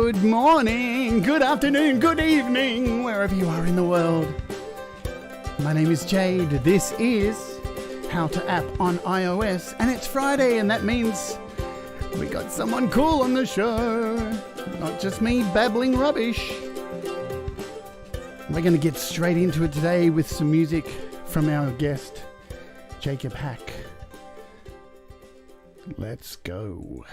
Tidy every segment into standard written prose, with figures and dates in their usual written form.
Good morning, good afternoon, good evening, wherever you are in the world. My name is Jade. This is How to App on iOS, and it's Friday, and that means we got someone cool on the show. Not just me babbling rubbish. We're going to get straight into it today with some music from our guest, Jakob Haq. Let's go.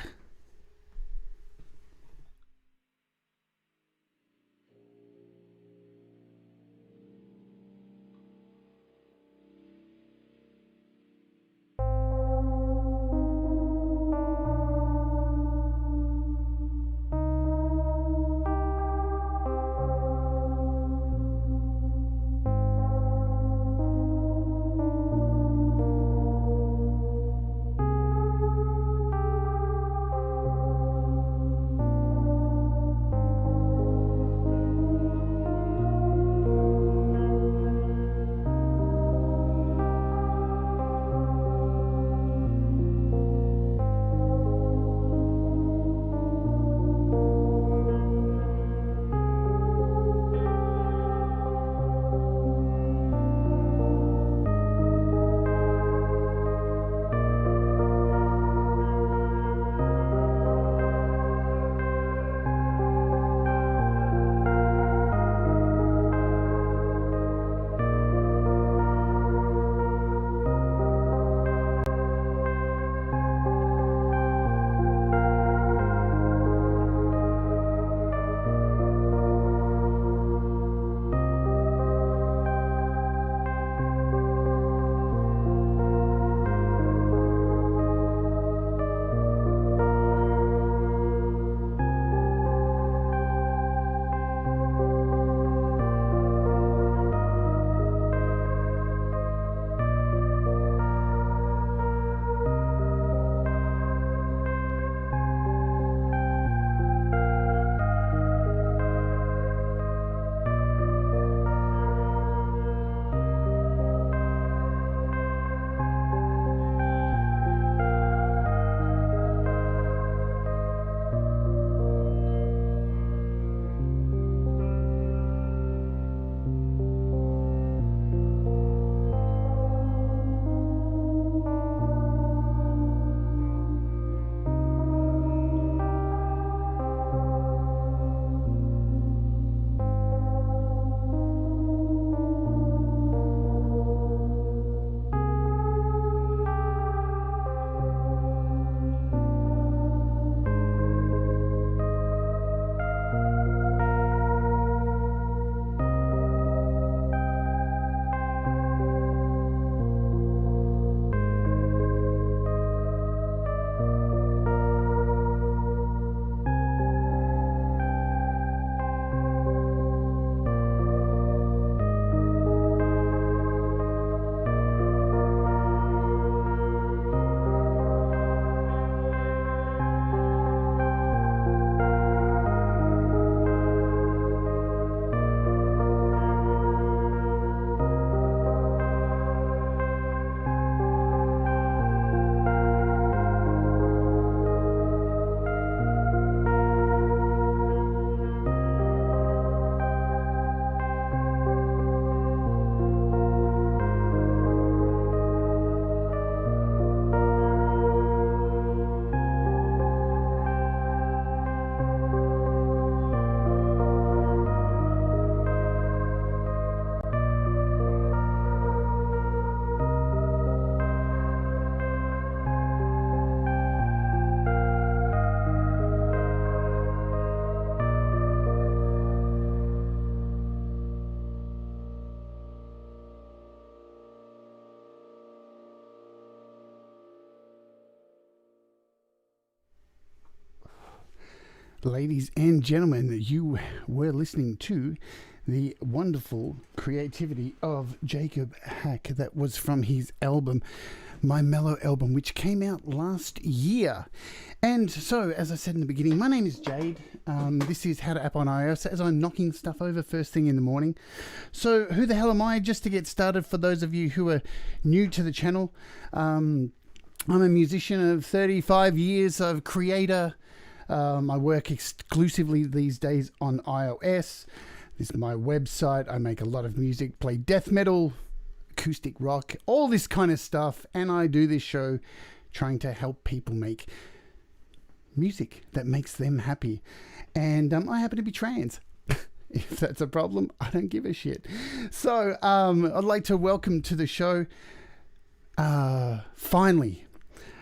Ladies and gentlemen, you were listening to the wonderful creativity of Jakob Haq. That was from his album, my Mellow album, which came out last year. And so, as I said in the beginning, my name is Jade. This is How to App on iOS, as I'm knocking stuff over first thing in the morning. So who the hell am I? Just to get started, for those of you who are new to the channel, I'm a musician of 35 years of creator, I work exclusively these days on iOS. This is my website. I make a lot of music, play death metal, acoustic rock, all this kind of stuff. And I do this show trying to help people make music that makes them happy. And I happen to be trans. If that's a problem, I don't give a shit. So I'd like to welcome to the show, finally,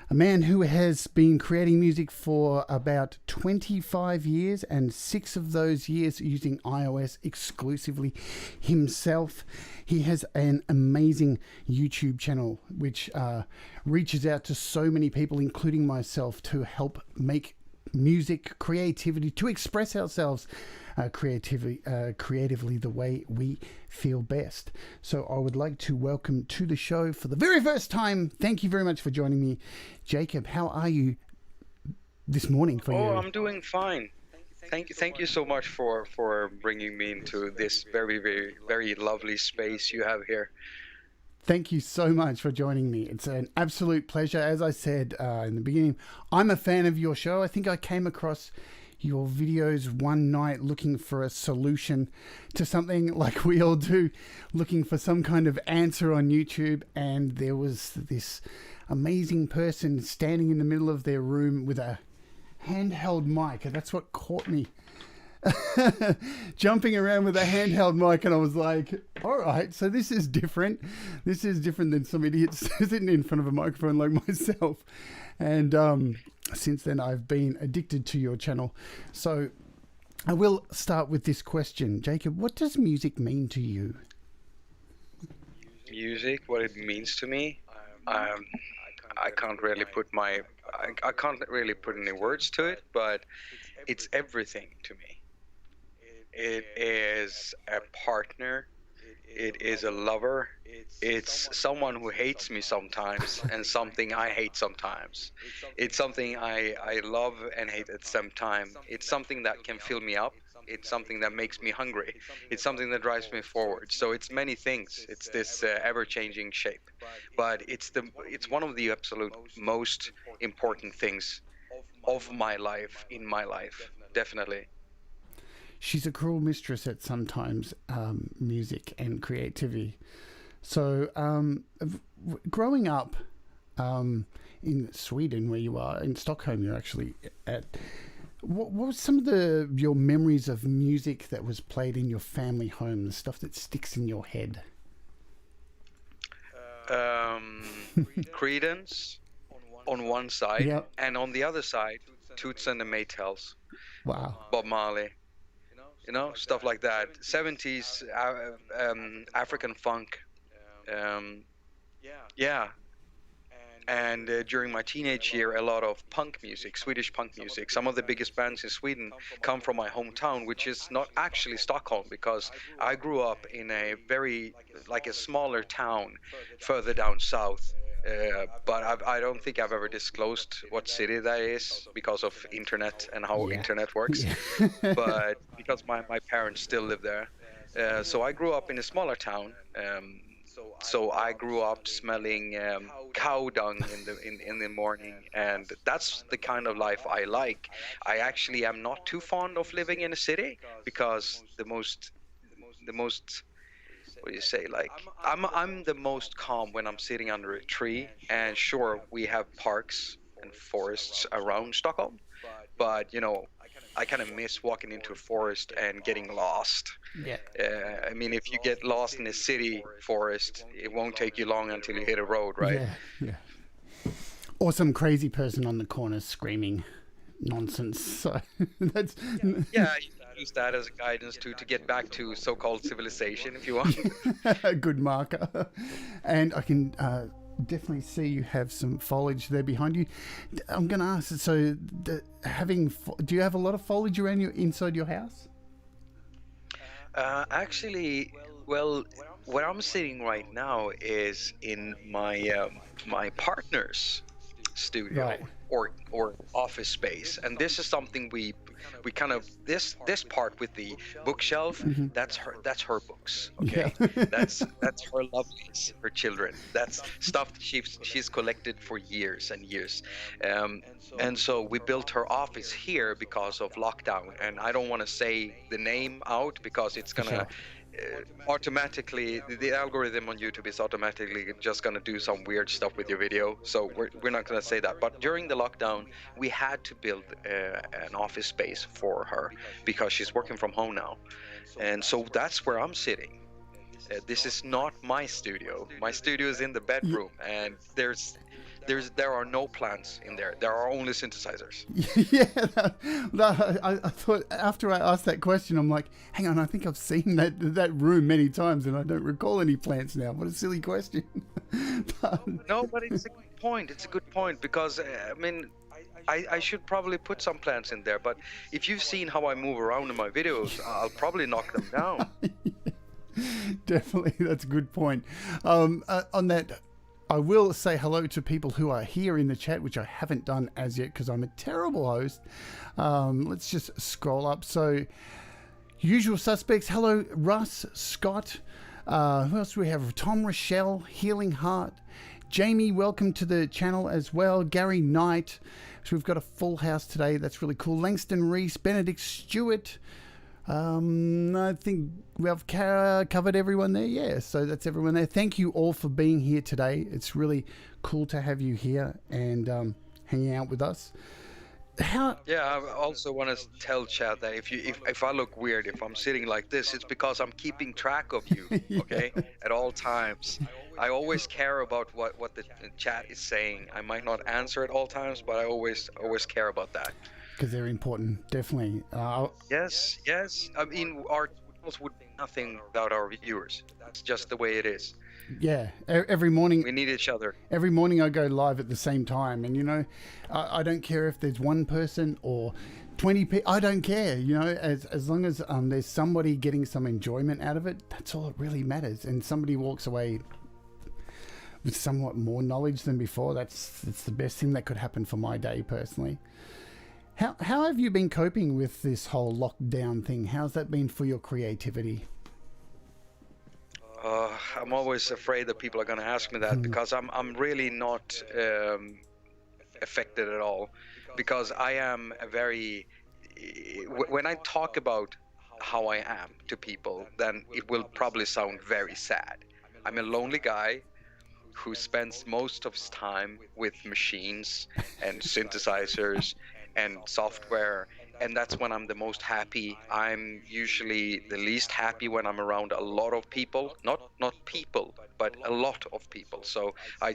a man who has been creating music for about 25 years, and 6 of those years using iOS exclusively himself. He has an amazing YouTube channel which reaches out to so many people, including myself, to help make music, creativity, to express ourselves creatively the way we feel best. So I would like to welcome to the show for the very first time, thank you very much for joining me, Jakob. How are you this morning? I'm doing fine. Thank you so much for bringing me into this very, very, very lovely space you have here. Thank you so much for joining me. It's an absolute pleasure. As I said in the beginning, I'm a fan of your show. I think I came across your videos one night looking for a solution to something, like we all do, looking for some kind of answer on YouTube, and there was this amazing person standing in the middle of their room with a handheld mic, and that's what caught me. Jumping around with a handheld mic, and I was like, all right, so this is different. This is different than some idiots sitting in front of a microphone like myself. And since then, I've been addicted to your channel. So I will start with this question. Jakob, what does music mean to you? Music, what it means to me, I can't really put I can't really put any words to it, but it's everything to me. It is a partner. It is a lover. It's someone who hates me sometimes and something I hate sometimes. It's something I love and hate at the same time. It's something that can fill me up. It's something that makes me hungry. It's something that drives me forward. So it's many things. It's this ever-changing shape. But it's one of the absolute most important things of my life, in my life, definitely. She's a cruel mistress at sometimes, music and creativity. So growing up in Sweden, where you are, in Stockholm you're actually at, what was some of your memories of music that was played in your family home, the stuff that sticks in your head? Credence on one side, yep. And on the other side, Toots and the Maytals. Wow. Bob Marley. Stuff like that. 70s African funk. Yeah. And during my teenage year, a lot of punk music, Swedish punk music. Some of the biggest bands in Sweden come from my hometown, which is not actually Stockholm, because I grew up in a a smaller town further down south. But I don't think I've ever disclosed what city that is because of internet and how internet works. Yeah. But because my parents still live there. So I grew up in a smaller town. So I grew up smelling cow dung in the morning, and that's the kind of life I like. I actually am not too fond of living in a city, because the most what do you say, like I'm the most calm when I'm sitting under a tree. And sure, we have parks and forests around Stockholm, but I kind of miss walking into a forest and getting lost. Yeah. I mean, if you get lost in a city forest, it won't take you long until you hit a road, right? Yeah. Or some crazy person on the corner screaming nonsense. So that's use that as a guidance to get back to so-called civilization, if you want. A good marker. And I can definitely see you have some foliage there behind you. I'm going to ask, so do you have a lot of foliage around inside your house? Actually, well, where I'm sitting right now is in my my partner's studio, right. or office space, and this is something we kind of this part with the bookshelf, that's her books, okay? Yeah. that's her lovelies, her children. That's stuff that she's collected for years and years. And so we built her office here because of lockdown, and I don't want to say the name out because it's gonna automatically, the algorithm on YouTube is automatically just going to do some weird stuff with your video, so we're not going to say that. But during the lockdown we had to build an office space for her because she's working from home now, and so that's where I'm sitting. This is not my studio. My studio is in the bedroom, and there are no plants in there. There are only synthesizers. Yeah, I thought after I asked that question, I'm like, hang on, I think I've seen that room many times, and I don't recall any plants now. What a silly question. No, but it's a good point. It's a good point because I mean, I should probably put some plants in there. But if you've seen how I move around in my videos, I'll probably knock them down. Definitely, that's a good point. On that, I will say hello to people who are here in the chat, which I haven't done as yet because I'm a terrible host. Let's just scroll up. So, usual suspects. Hello, Russ, Scott. Who else do we have? Tom Rochelle, Healing Heart. Jamie, welcome to the channel as well. Gary Knight. So we've got a full house today. That's really cool. Langston Reese, Benedict Stewart. I think we've covered everyone there. Yeah, so that's everyone there. Thank you all for being here today. It's really cool to have you here and hanging out with us. Yeah, I also want to tell Chad that if I look weird, if I'm sitting like this, it's because I'm keeping track of you, okay? At all times. I always care about what the chat is saying. I might not answer at all times, but I always care about that. Because they're important, definitely. Yes. I mean, our channels would be nothing without our viewers. That's just the way it is. Yeah, every morning we need each other. Every morning I go live at the same time, and you know, I don't care if there's one person or 20 people. I don't care, you know, as long as there's somebody getting some enjoyment out of it. That's all that really matters. And somebody walks away with somewhat more knowledge than before. That's the best thing that could happen for my day personally. How have you been coping with this whole lockdown thing? How's that been for your creativity? I'm always afraid that people are going to ask me that because I'm really not affected at all, because I am a very, when I talk about how I am to people, then it will probably sound very sad. I'm a lonely guy who spends most of his time with machines and synthesizers and software, and that's when I'm the most happy. I'm usually the least happy when I'm around a lot of people, not people, but a lot of people. So I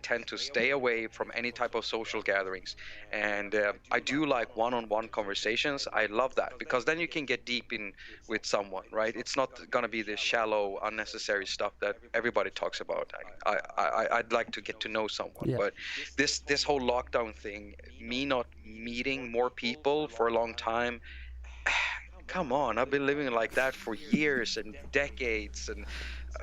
tend to stay away from any type of social gatherings, and I do like one-on-one conversations. I love that because then you can get deep in with someone, right? It's not gonna be the shallow, unnecessary stuff that everybody talks about. I'd like to get to know someone, yeah. But this whole lockdown thing, me not meeting more people for a long time, come on, I've been living like that for years and decades, and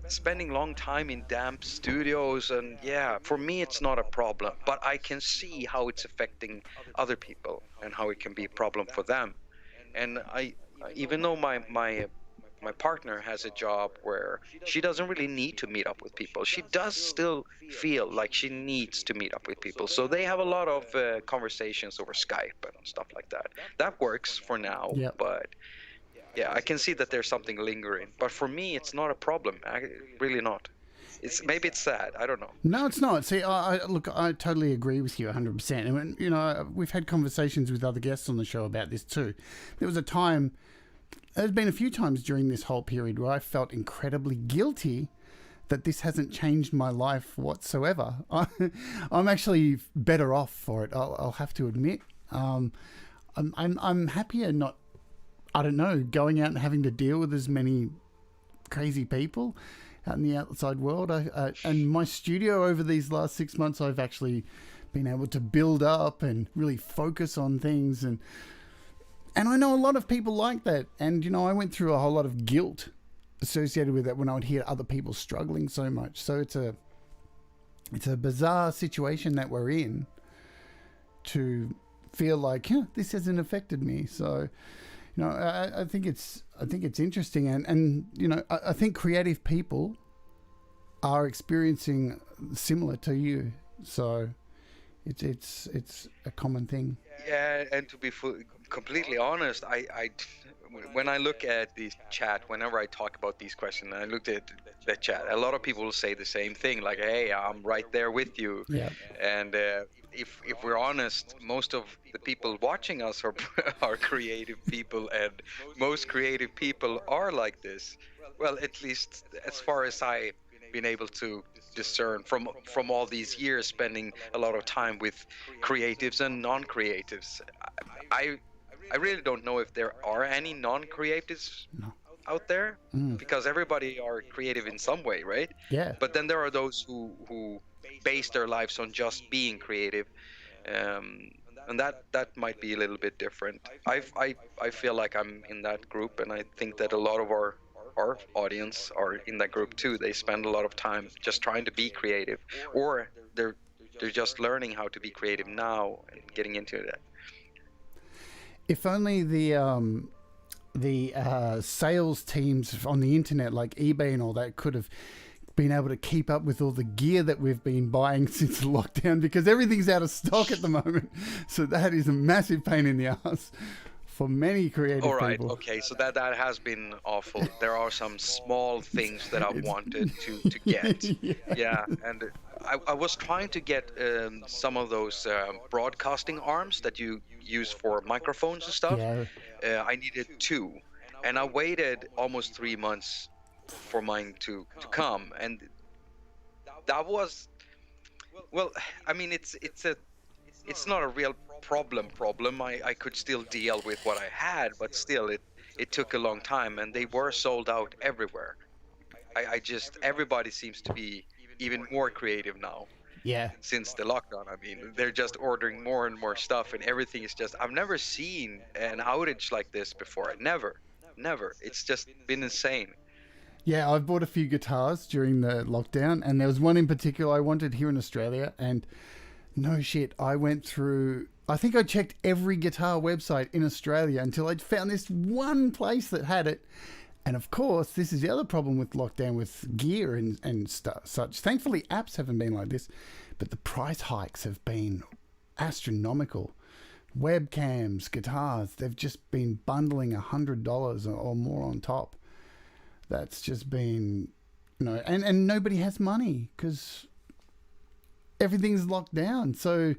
spending long time in damp studios, and yeah, for me it's not a problem, but I can see how it's affecting other people and how it can be a problem for them. And I, even though my partner has a job where she doesn't really need to meet up with people, she does still feel like she needs to meet up with people. So they have a lot of conversations over Skype and stuff like that. That works for now, Yep. But yeah, I can see that there's something lingering. But for me, it's not a problem. Really not. Maybe it's sad. I don't know. No, it's not. See, look, I totally agree with you 100%. And when, you know, we've had conversations with other guests on the show about this too. There was a time, there's been a few times during this whole period where I felt incredibly guilty that this hasn't changed my life whatsoever. I'm actually better off for it. I'll have to admit. I'm happier not, I don't know, going out and having to deal with as many crazy people out in the outside world. And my studio over these last 6 months, I've actually been able to build up and really focus on things. And I know a lot of people like that. And, you know, I went through a whole lot of guilt associated with that when I would hear other people struggling so much. So it's a bizarre situation that we're in. to feel like, yeah, this hasn't affected me. So, I think it's interesting, and I think creative people are experiencing similar to you. So it's a common thing. Yeah, and to be completely honest, when I look at the chat, whenever I talk about these questions, I looked at the chat. A lot of people will say the same thing, like, "Hey, I'm right there with you." Yeah. And if we're honest, most of the people watching us are are creative people, and most creative people are like this. Well, at least as far as I've been able to discern from all these years spending a lot of time with creatives and non-creatives. I I really don't know if there are any non-creatives No. out there, because everybody are creative in some way, right? Yeah. But then there are those who base their lives on just being creative, and that might be a little bit different. I feel like I'm in that group, and I think that a lot of our audience are in that group too. They spend a lot of time just trying to be creative, or they're just learning how to be creative now and getting into that. If only the sales teams on the internet, like eBay and all that, could have been able to keep up with all the gear that we've been buying since lockdown, because everything's out of stock at the moment. So that is a massive pain in the ass for many creative All right, people. okay, so that has been awful. There are some small things that I wanted to get. Yeah, and I was trying to get some of those broadcasting arms that you use for microphones and stuff. Yeah. I needed two, and I waited almost 3 months for mine to come, and that was, well, I mean, it's not a real problem. I could still deal with what I had, but still it took a long time, and they were sold out everywhere. I just, everybody seems to be even more creative now Yeah. since the lockdown. I mean, they're just ordering more and more stuff, and everything is just, I've never seen an outage like this before. Never. It's just been insane. Yeah, I've bought a few guitars during the lockdown, and there was one in particular I wanted here in Australia, and no shit, I went through, I think I checked every guitar website in Australia until I'd found this one place that had it. And of course, this is the other problem with lockdown, with gear and such. Thankfully, apps haven't been like this, but the price hikes have been astronomical. Webcams, guitars, they've just been bundling $100 or more on top. That's just been, and nobody has money because everything's locked down. So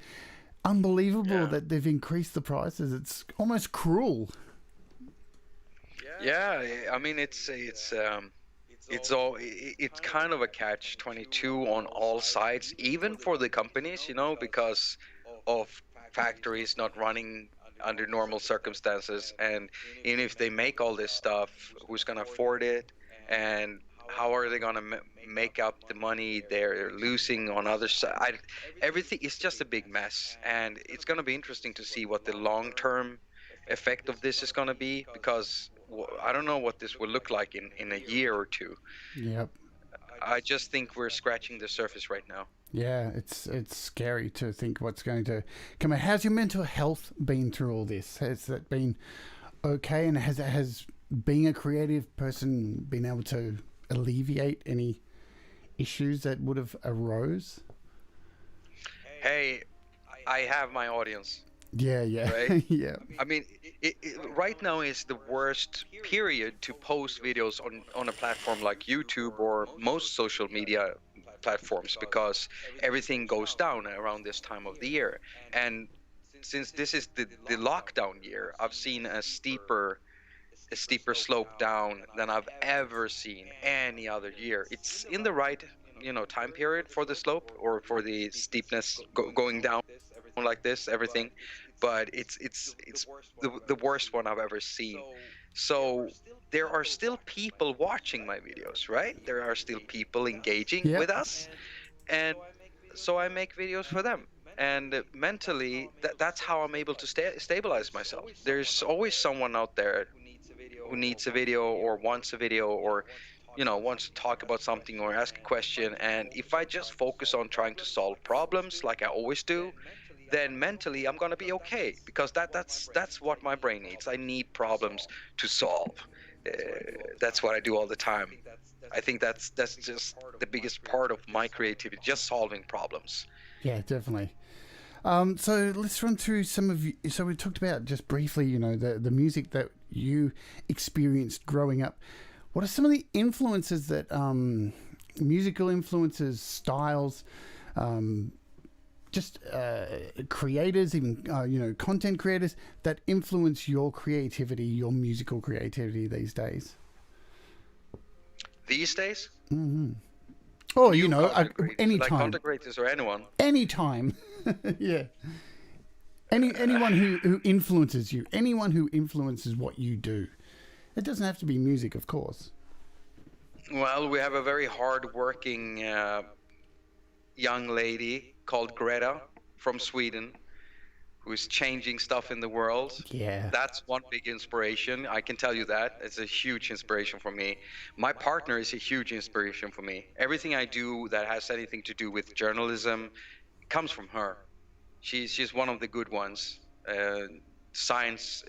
unbelievable that they've increased the prices. It's almost cruel. Yeah, I mean, it's kind of a catch-22 on all sides, even for the companies, because of factories not running under normal circumstances, and even if they make all this stuff, who's gonna afford it, and how are they gonna make up the money they're losing on other side? Everything is just a big mess, and it's gonna be interesting to see what the long-term effect of this is gonna be, because I don't know what this will look like in a year or two. Yep. I just think we're scratching the surface right now. Yeah, it's scary to think what's going to come out. How's your mental health been through all this? Has that been okay? And has being a creative person been able to alleviate any issues that would have arose? Hey, I have my audience. Yeah. Right? Yeah. I mean, right now is the worst period to post videos on a platform like YouTube or most social media platforms, because everything goes down around this time of the year. And since this is the lockdown year, I've seen a steeper slope down than I've ever seen any other year. It's in the right, time period for the slope, or for the steepness going down like this, everything, but it's the worst one I've ever seen. So there are still people watching my videos, right? There are still people engaging with us, and so I make videos for them. And mentally, that's how I'm able to stabilize myself. There's always someone out there who needs a video, or wants a video, or wants to talk about something or ask a question. And if I just focus on trying to solve problems like I always do, then mentally I'm gonna be okay, because that's what my brain needs. I need problems to solve. Uh, that's what I do all the time. I think that's just the biggest part of my creativity, just solving problems. Yeah, definitely. So let's run through some of you. So we talked about just briefly, the music that you experienced growing up. What are some of the influences that musical influences, styles, just creators, even content creators that influence your creativity, your musical creativity these days? These days, Oh, content creators, like anytime, content creators or anyone. anytime, yeah. Anyone who influences you, anyone who influences what you do. It doesn't have to be music, of course. Well, we have a very hard-working young lady called Greta from Sweden, who is changing stuff in the world. Yeah. That's one big inspiration. I can tell you that. It's a huge inspiration for me. My partner is a huge inspiration for me. Everything I do that has anything to do with journalism comes from her. She's one of the good ones. Science.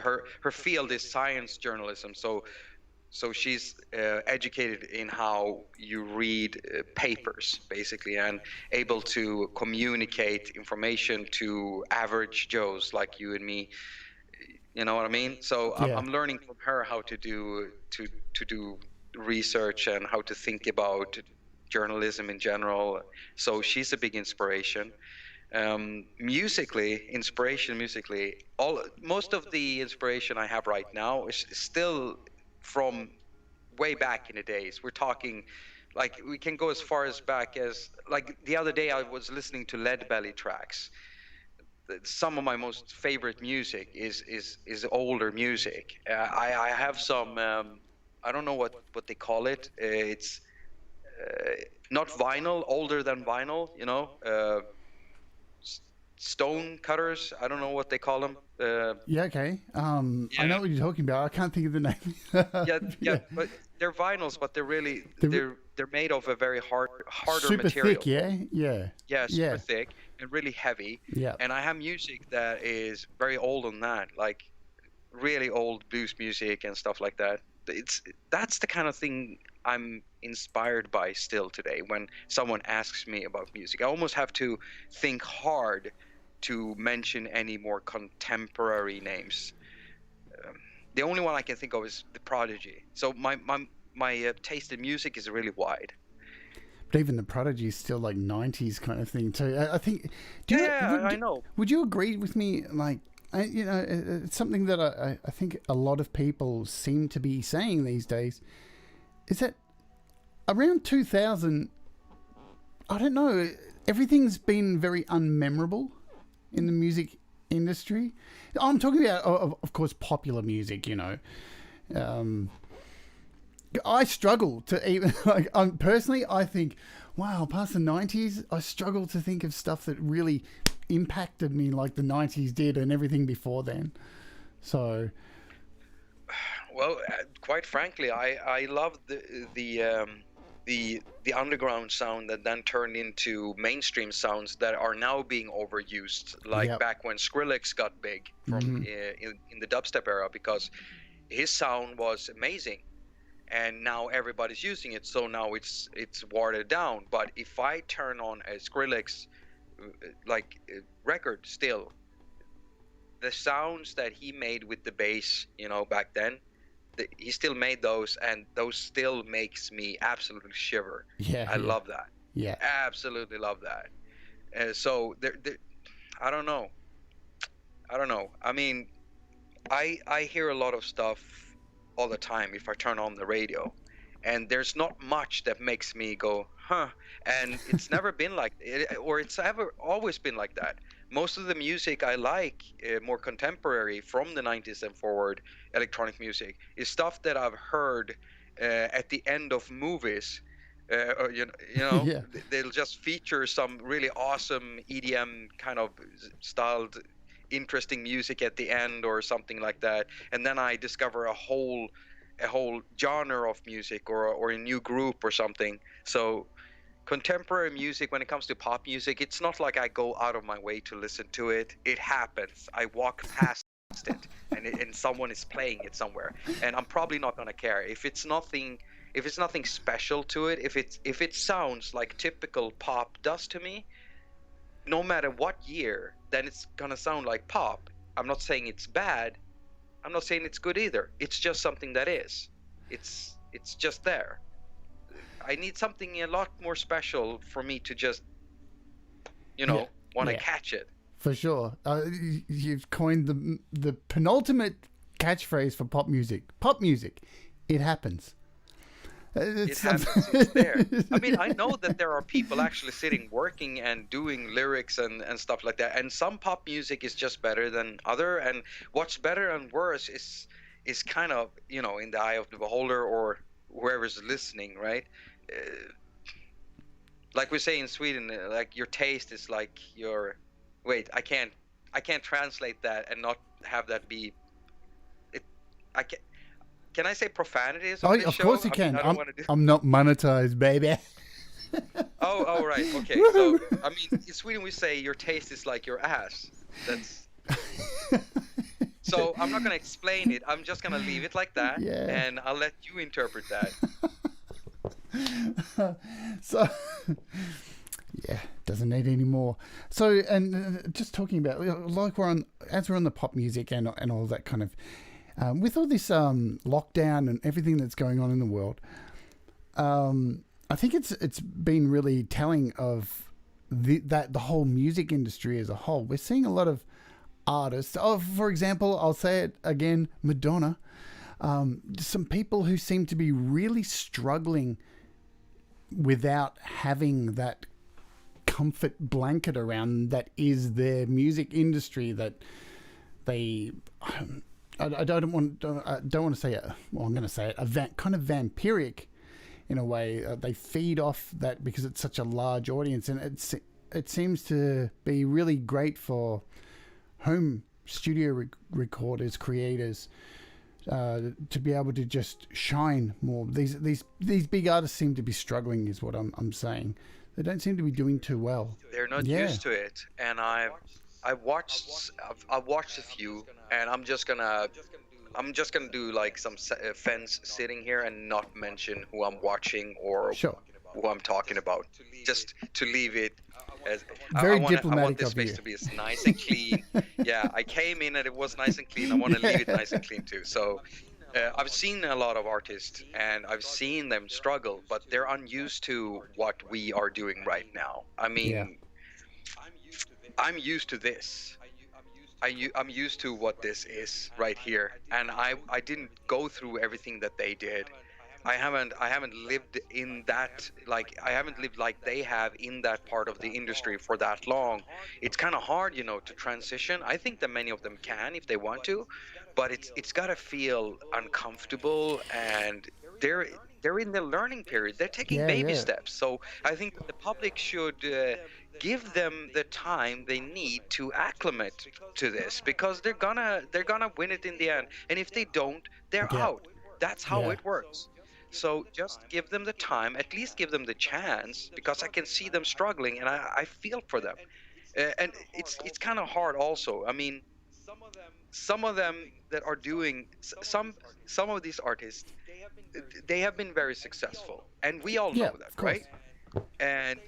Her field is science journalism. So she's educated in how you read papers, basically, and able to communicate information to average Joes like you and me. You know what I mean? So Yeah. I'm learning from her how to do research and how to think about journalism in general. So she's a big inspiration. Musically, most of the inspiration I have right now is still from way back in the days. We're talking, like, we can go as far as back as, like, the other day I was listening to Lead Belly tracks. Some of my most favorite music is older music. I have some I don't know what they call it. It's not vinyl, older than vinyl, stone cutters. I don't know what they call them. Yeah, okay. I know Yeah. what you're talking about. I can't think of the name. Yeah, but they're vinyls, but they're made of a very harder super material. thick, yeah? Yeah. Yeah, super thick and really heavy. Yeah. And I have music that is very old on that, like really old blues music and stuff like that. That's the kind of thing I'm inspired by still today. When someone asks me about music, I almost have to think hard to mention any more contemporary names. The only one I can think of is The Prodigy. So my taste in music is really wide. But even the Prodigy is still like 90s kind of thing too. I think. I know. Would you agree with me? Like, it's something that I think a lot of people seem to be saying these days. Is that around 2000? I don't know. Everything's been very unmemorable in the music industry. I'm talking about, of course, popular music. I struggle to even personally. I think, wow, past the 90s, I struggle to think of stuff that really impacted me like the 90s did, and everything before then. So, well, quite frankly, I love the underground sound that then turned into mainstream sounds that are now being overused, like back when Skrillex got big from in the dubstep era, because his sound was amazing. And now everybody's using it, so now it's watered down. But if I turn on a Skrillex record, still the sounds that he made with the bass, back then, he still made those, and those still makes me absolutely shiver. I love that. Yeah, absolutely love that. So there, I don't know. I mean, I hear a lot of stuff all the time if I turn on the radio, and there's not much that makes me go, huh. And it's never been like it, or it's always been like that. Most of the music I like, more contemporary from the 90s and forward, electronic music, is stuff that I've heard at the end of movies. Or, Yeah. They'll just feature some really awesome EDM kind of styled interesting music at the end or something like that, and then I discover a whole genre of music or a new group or something. So contemporary music, when it comes to pop music, it's not like I go out of my way to listen to it. It happens. I walk past it, and someone is playing it somewhere, and I'm probably not gonna care if it's nothing. If it's nothing special to it, if it sounds like typical pop does to me, no matter what year, then it's gonna sound like pop. I'm not saying it's bad. I'm not saying it's good either. It's just something that is. It's just there. I need something a lot more special for me to just, want to catch it. For sure. You've coined the penultimate catchphrase for pop music. Pop music. It happens. It happens. It's there. I mean, I know that there are people actually sitting, working and doing lyrics and stuff like that. And some pop music is just better than other. And what's better and worse is kind of, in the eye of the beholder or whoever's listening, right? Like we say in Sweden, like your taste is like your. Wait, I can't translate that and not have that be. I can't. Can I say profanities on this of show? course you can. I'm not monetized, baby. Oh, right. Okay. So, I mean, in Sweden we say your taste is like your ass. That's. So I'm not gonna explain it. I'm just gonna leave it like that, and I'll let you interpret that. So, doesn't need any more. So, and just talking about, like we're on the pop music and all that kind of, with all this lockdown and everything that's going on in the world, I think it's been really telling of the whole music industry as a whole. We're seeing a lot of artists. Oh, for example, I'll say it again, Madonna. Some people who seem to be really struggling without having that comfort blanket around that is their music industry, that they I don't want to say it. Well, I'm going to say it. Kind of vampiric in a way. They feed off that because it's such a large audience, and it seems to be really great for home studio recorders, creators, to be able to just shine more. These big artists seem to be struggling, is what I'm saying. They don't seem to be doing too well. They're not used to it, and I've watched a few, and I'm just gonna do like some fence sitting here and not mention who I'm watching or who I'm talking about, just to leave it as very I diplomatic want this space to be as nice and clean. Yeah, I came in and it was nice and clean. I want to leave it nice and clean too. So I've seen a lot of artists and I've seen them struggle, but they're unused to what we are doing right now. I mean, I'm used to this. I'm used to what this is right here, and I didn't go through everything that they did. I haven't lived in that, like I haven't lived like they have in that part of the industry for that long. It's kind of hard, to transition. I think that many of them can if they want to, but it's gotta feel uncomfortable, and they're in the learning period. They're taking baby steps. So I think the public should give them the time they need to acclimate to this, because they're gonna win it in the end. And if they don't, they're out. That's how it works. So just give them the time, at least give them the chance, because I can see them struggling and I feel for them. And it's kind of hard also. I mean, some of them that are doing some of these artists, they have been very successful, and we all know that, right? And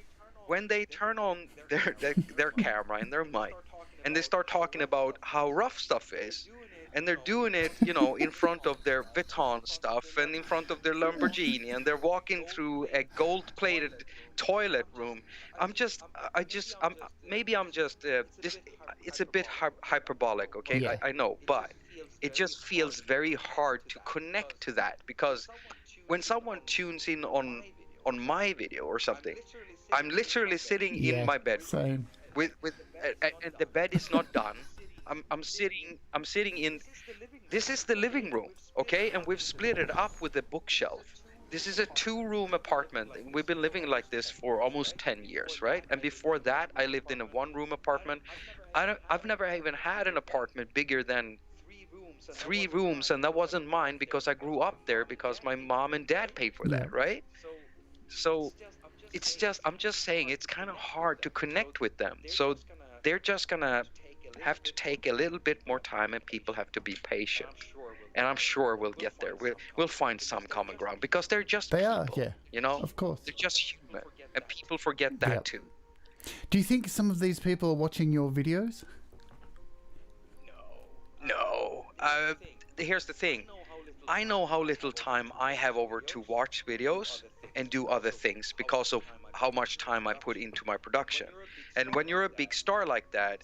when they turn on their camera and their mic and they start talking about how rough stuff is, and they're doing it, in front of their Photon stuff and in front of their Lamborghini, and they're walking through a gold-plated toilet room. Maybe I'm just it's a bit hyperbolic, okay? I know, but it just feels very hard to connect to that, because when someone tunes in on my video or something, I'm literally sitting in my bedroom with and the bed is not done. I'm sitting in. This is the living room, okay? And we've split it up with a bookshelf. This is a 2-room apartment. We've been living like this for almost 10 years, right? And before that, I lived in a 1-room apartment. I've never even had an apartment bigger than 3 rooms, and that wasn't mine because I grew up there because my mom and dad paid for that, right? So I'm just saying it's kind of hard to connect with them. So they're just gonna have to take a little bit more time, and people have to be patient. And I'm sure we'll get there. We'll find some common ground, because they're just They people, are, yeah. you know? Of course. They're just human, and people forget that Yep. too. Do you think some of these people are watching your videos? No. Here's the thing. I know how little time I have over to watch videos and do other things because of how much time I put into my production. And when you're a big star like that,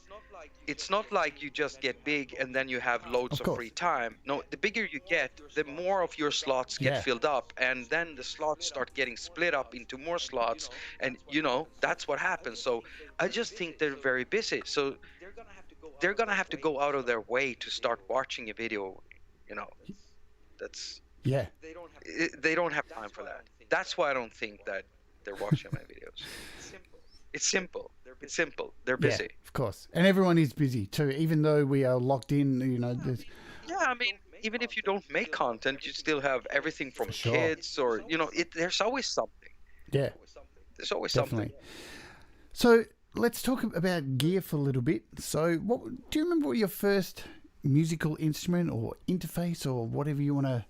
it's not like you just get big and then you have loads of course. free time. No, the bigger you get, the more of your slots get Yeah. filled up, and then the slots start getting split up into more slots, and that's what happens. So I just think they're very busy. So they're gonna have to go out of their way to start watching a video. That's Yeah. they don't have time for that. That's why I don't think that they're watching my videos. It's simple. They're busy. Yeah, of course. And everyone is busy too, even though we are locked in, there's, Yeah, I mean, even if you don't make content, you still have everything from sure. kids, or there's always something. yeah, There's always definitely. something. So let's talk about gear for a little bit. So do you remember what your first musical instrument or interface or whatever you want to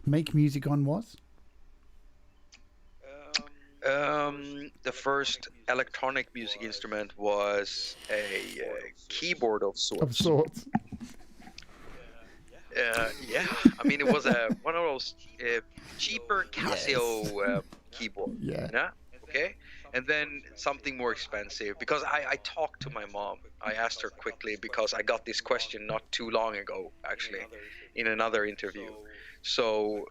make music on was? The first electronic music instrument was a keyboard of sorts. Of sorts. Yeah, I mean, it was one of those cheaper Casio keyboard. Yeah. Okay. And then something more expensive, because I talked to my mom. I asked her quickly, because I got this question not too long ago, actually, in another interview. So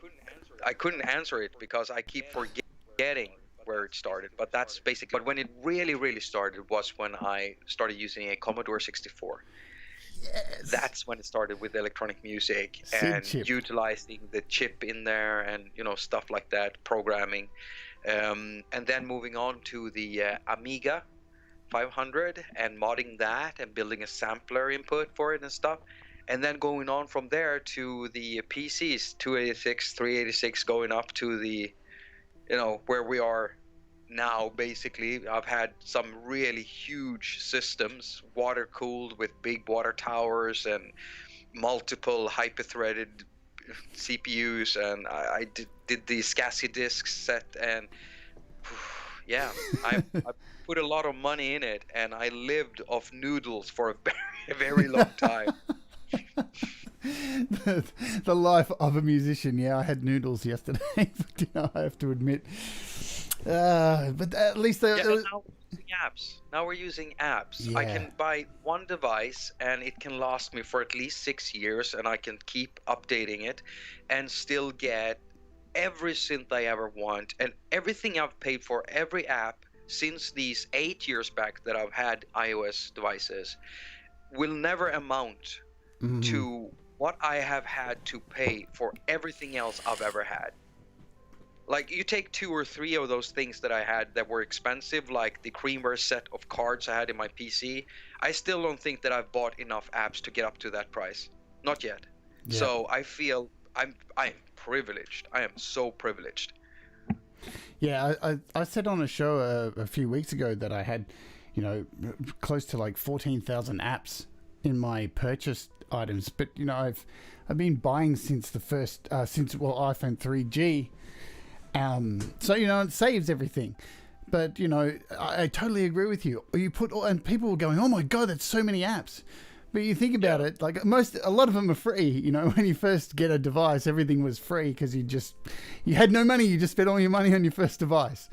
I couldn't answer it because I keep forgetting where it started. But that's basically. But when it really, really started was when I started using a Commodore 64. Yes. That's when it started with electronic music SID and chip. utilizing the chip in there, and stuff like that, programming. And then moving on to the Amiga 500 and modding that and building a sampler input for it and stuff. And then going on from there to the PCs, 286, 386, going up to the, where we are now, basically. I've had some really huge systems, water cooled with big water towers and multiple hyper-threaded CPUs, and I did the SCSI disk set, and yeah, I put a lot of money in it, and I lived off noodles for a very long time. the life of a musician. Yeah, I had noodles yesterday, but I have to admit. But at least Now we're using apps. Yeah. I can buy one device and it can last me for at least 6 years, and I can keep updating it and still get every synth I ever want, and everything I've paid for, every app since these 8 years back that I've had iOS devices, will never amount to what I have had to pay for everything else I've ever had. Like, you take 2 or 3 of those things that I had that were expensive, like the Creamware set of cards I had in my PC, I still don't think that I've bought enough apps to get up to that price. Not yet. Yeah. So I feel I'm privileged. I am so privileged. Yeah, I said on a show a few weeks ago that I had, close to like 14,000 apps in my purchased items. But I've been buying since the first iPhone 3G. So it saves everything. But I totally agree with you. And people were going, "Oh my god, that's so many apps." But you think about it, like a lot of them are free. When you first get a device, everything was free because you had no money. You just spent all your money on your first device.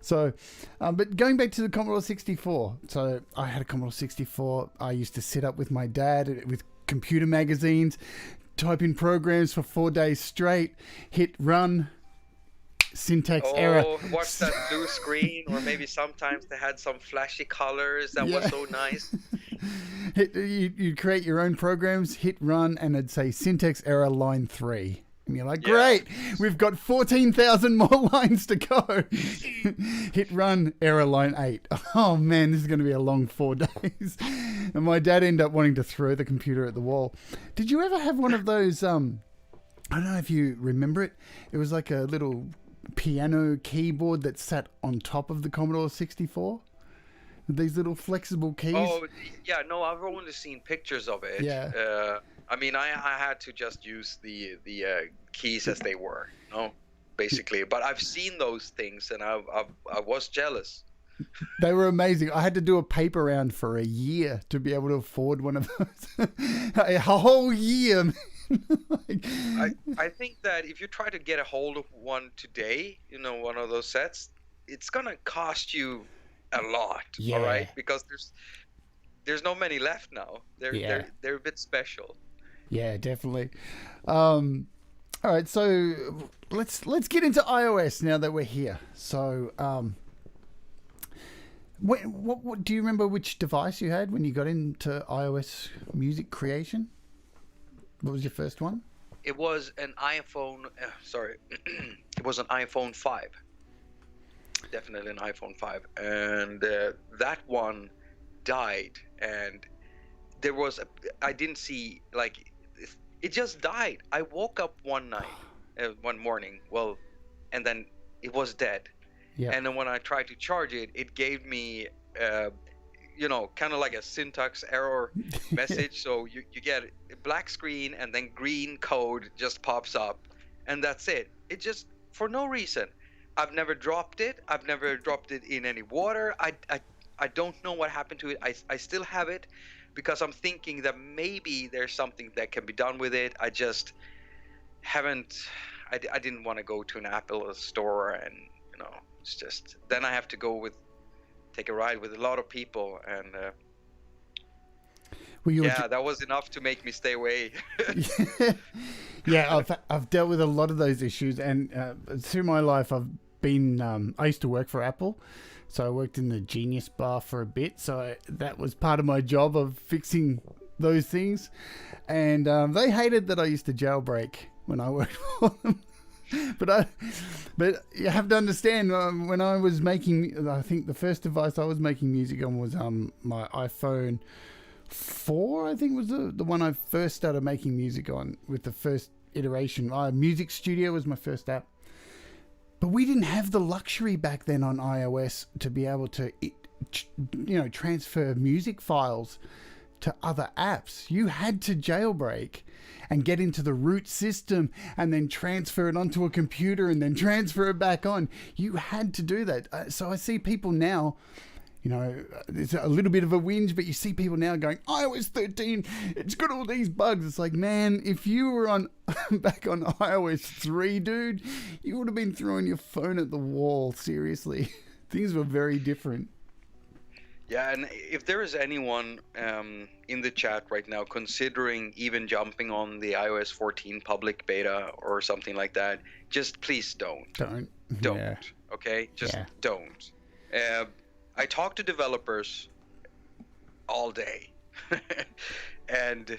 So, but going back to the Commodore 64. So I had a Commodore 64. I used to sit up with my dad with computer magazines, type in programs for 4 days straight, hit run. Syntax error. Watch that blue screen, or maybe sometimes they had some flashy colors that was so nice. You create your own programs, hit run, and it'd say syntax error line 3. And you're like, great, we've got 14,000 more lines to go. Hit run, error line 8. Oh man, this is going to be a long 4 days. And my dad ended up wanting to throw the computer at the wall. Did you ever have one of those, I don't know if you remember it. It was like a little piano keyboard that sat on top of the Commodore 64. With these little flexible keys. Oh, yeah, no, I've only seen pictures of it. Yeah. I mean, I had to just use the keys as they were, basically. But I've seen those things, and I was jealous. They were amazing. I had to do a paper round for a year to be able to afford one of those. A whole year. I think that if you try to get a hold of one today, one of those sets, it's gonna cost you a lot. Yeah. All right, because there's no many left now. They're a bit special. Yeah, definitely. All right, so let's get into iOS now that we're here. So, what do you remember which device you had when you got into iOS music creation? What was your first one? It was an iPhone. It was an iPhone 5. Definitely an iPhone 5, and that one died, and there was I didn't see, like, it just died. I woke up one morning, and then it was dead. Yeah. And then when I tried to charge it, it gave me kind of like a syntax error message. So you get a black screen, and then green code just pops up, and that's it. It just, for no reason. I've never dropped it. I've never dropped it in any water. I don't know what happened to it. I still have it because I'm thinking that maybe there's something that can be done with it. I just haven't. I didn't want to go to an Apple store, and it's just, then I have to take a ride with a lot of people, and that was enough to make me stay away. Yeah, I've dealt with a lot of those issues, and through my life, I've been. I used to work for Apple, so I worked in the Genius Bar for a bit. So that was part of my job of fixing those things, and they hated that I used to jailbreak when I worked for them. But you have to understand, when I was making, I think the first device I was making music on was my iPhone 4, I think was the one I first started making music on with the first iteration. Music Studio was my first app. But we didn't have the luxury back then on iOS to be able to, transfer music files to other apps. You had to jailbreak and get into the root system and then transfer it onto a computer and then transfer it back on. You had to do that. So I see people now, it's a little bit of a whinge, but you see people now going, iOS 13, it's got all these bugs. It's like, man, if you were back on iOS 3, dude, you would have been throwing your phone at the wall. Seriously. Things were very different. Yeah, and if there is anyone in the chat right now considering even jumping on the iOS 14 public beta or something like that, just please don't. Don't. Yeah. Okay? Just don't. I talk to developers all day, and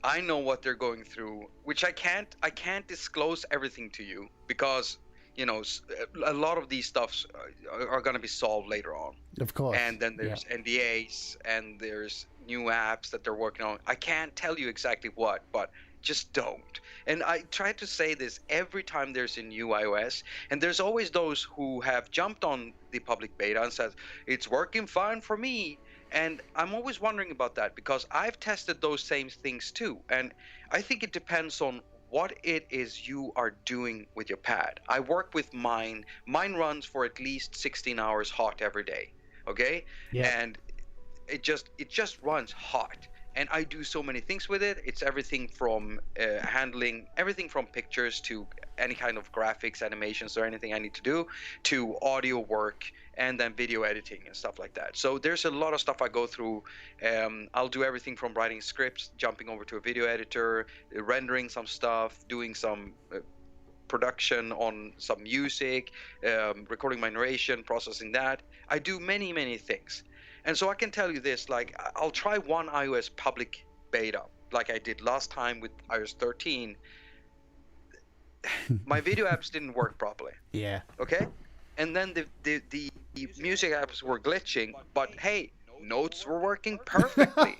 I know what they're going through, which I can't disclose everything to you because a lot of these stuffs are going to be solved later on. Of course. And then there's NDAs, and there's new apps that they're working on. I can't tell you exactly what, but just don't. And I try to say this every time there's a new iOS, and there's always those who have jumped on the public beta and says, it's working fine for me. And I'm always wondering about that because I've tested those same things too. And I think it depends on what it is you are doing with your pad. I work with mine. Mine runs for at least 16 hours hot every day. Okay? Yeah. And it just runs hot. And I do so many things with it. It's everything from handling everything from pictures to any kind of graphics, animations, or anything I need to do, to audio work, and then video editing and stuff like that. So there's a lot of stuff I go through. I'll do everything from writing scripts, jumping over to a video editor, rendering some stuff, doing some production on some music, recording my narration, processing that. I do many, many things. And so I can tell you this, like, I'll try one iOS public beta, like I did last time with iOS 13. My video apps didn't work properly. Yeah. Okay? And then the music apps were glitching, but hey, notes were working perfectly.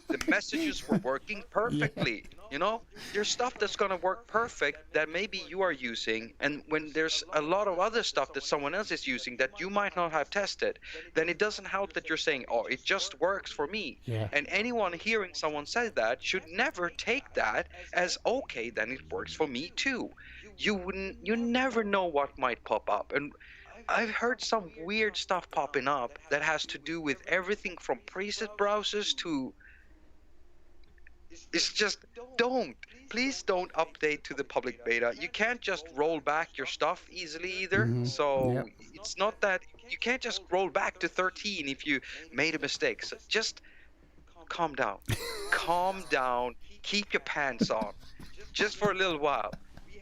The messages were working perfectly. You know, there's stuff that's going to work perfect that maybe you are using, and when there's a lot of other stuff that someone else is using that you might not have tested, then it doesn't help that you're saying, oh, it just works for me. Yeah. And anyone hearing someone say that should never take that as, okay, then it works for me too. You never know what might pop up. And I've heard some weird stuff popping up that has to do with everything from preset browsers to, it's just, please don't update to the public beta. You can't just roll back your stuff easily either. So Yep. it's not that you can't just roll back to 13 if you made a mistake. So just calm down. Calm down. Keep your pants on. Just for a little while.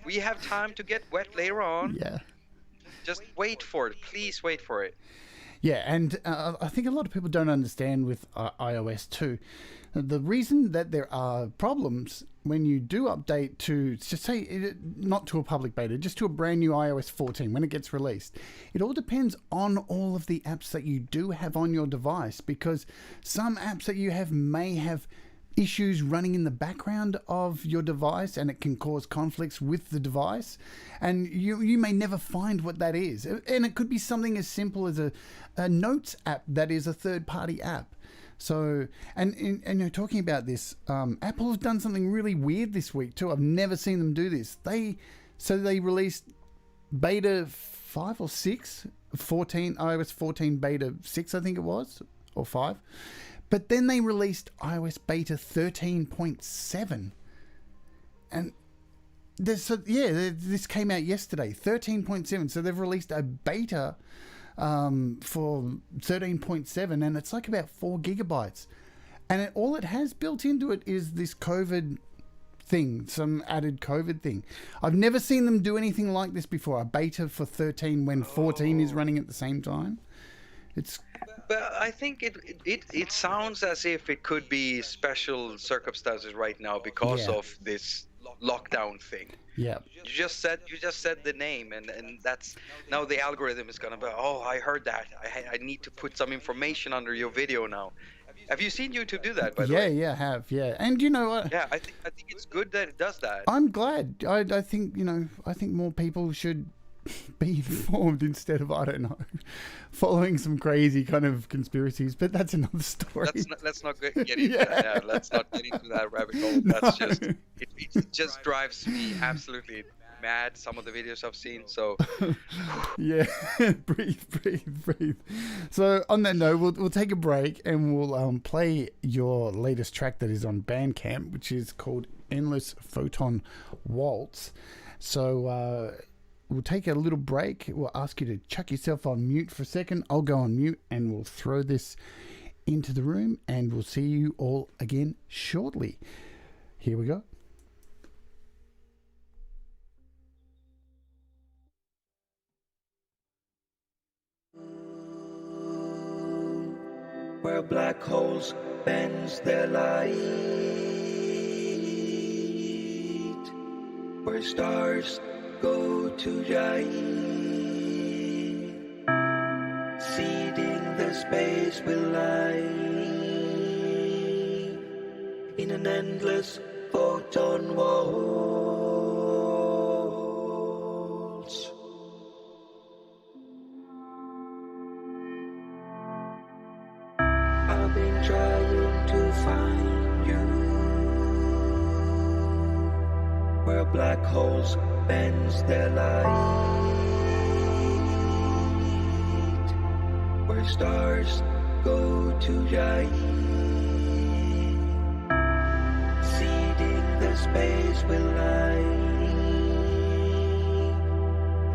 We have time to get wet later on. Yeah. Just wait for it. Please wait for it. Yeah, and I think a lot of people don't understand with iOS too. The reason that there are problems when you do update to, just say, not to a public beta, just to a brand new iOS 14 when it gets released, it all depends on all of the apps that you do have on your device, because some apps that you have may have issues running in the background of your device, and it can cause conflicts with the device, and you may never find what that is. And it could be something as simple as a notes app that is a third-party app. So, and you're talking about this, Apple have done something really weird this week too. I've never seen them do this. They released beta 5 or 6, 14, iOS 14 beta 6, I think it was, or 5. But then they released iOS beta 13.7. And this came out yesterday, 13.7. So they've released a beta for 13.7, and it's like about 4 gigabytes. And all it has built into it is this COVID thing, some added COVID thing. I've never seen them do anything like this before, a beta for 13 when 14 is running at the same time. But I think it sounds as if it could be special circumstances right now because of this lockdown thing. Yeah. You just said the name, and that's now the algorithm is gonna be, oh, I heard that. I need to put some information under your video now. Have you seen YouTube do that, by the way? Yeah, I have. Yeah, and you know what? Yeah, I think it's good that it does that. I'm glad. I think I think more people should be informed instead of, I don't know, following some crazy kind of conspiracies, but that's another story. Let's not get into that. Yeah, let's not get into that rabbit hole. That's just it just drives me absolutely mad, some of the videos I've seen. So yeah. breathe. So on that note, we'll take a break and we'll play your latest track that is on BandCamp, which is called Endless Photon Waltz. So we'll take a little break. We'll ask you to chuck yourself on mute for a second. I'll go on mute and we'll throw this into the room, and we'll see you all again shortly. Here we go. Where black holes bends their light, where stars go to Jade, seeding the space with light in an endless photon waltz. I've been trying to find you, where black holes bends their light, where stars go to Jade, seeding the space with light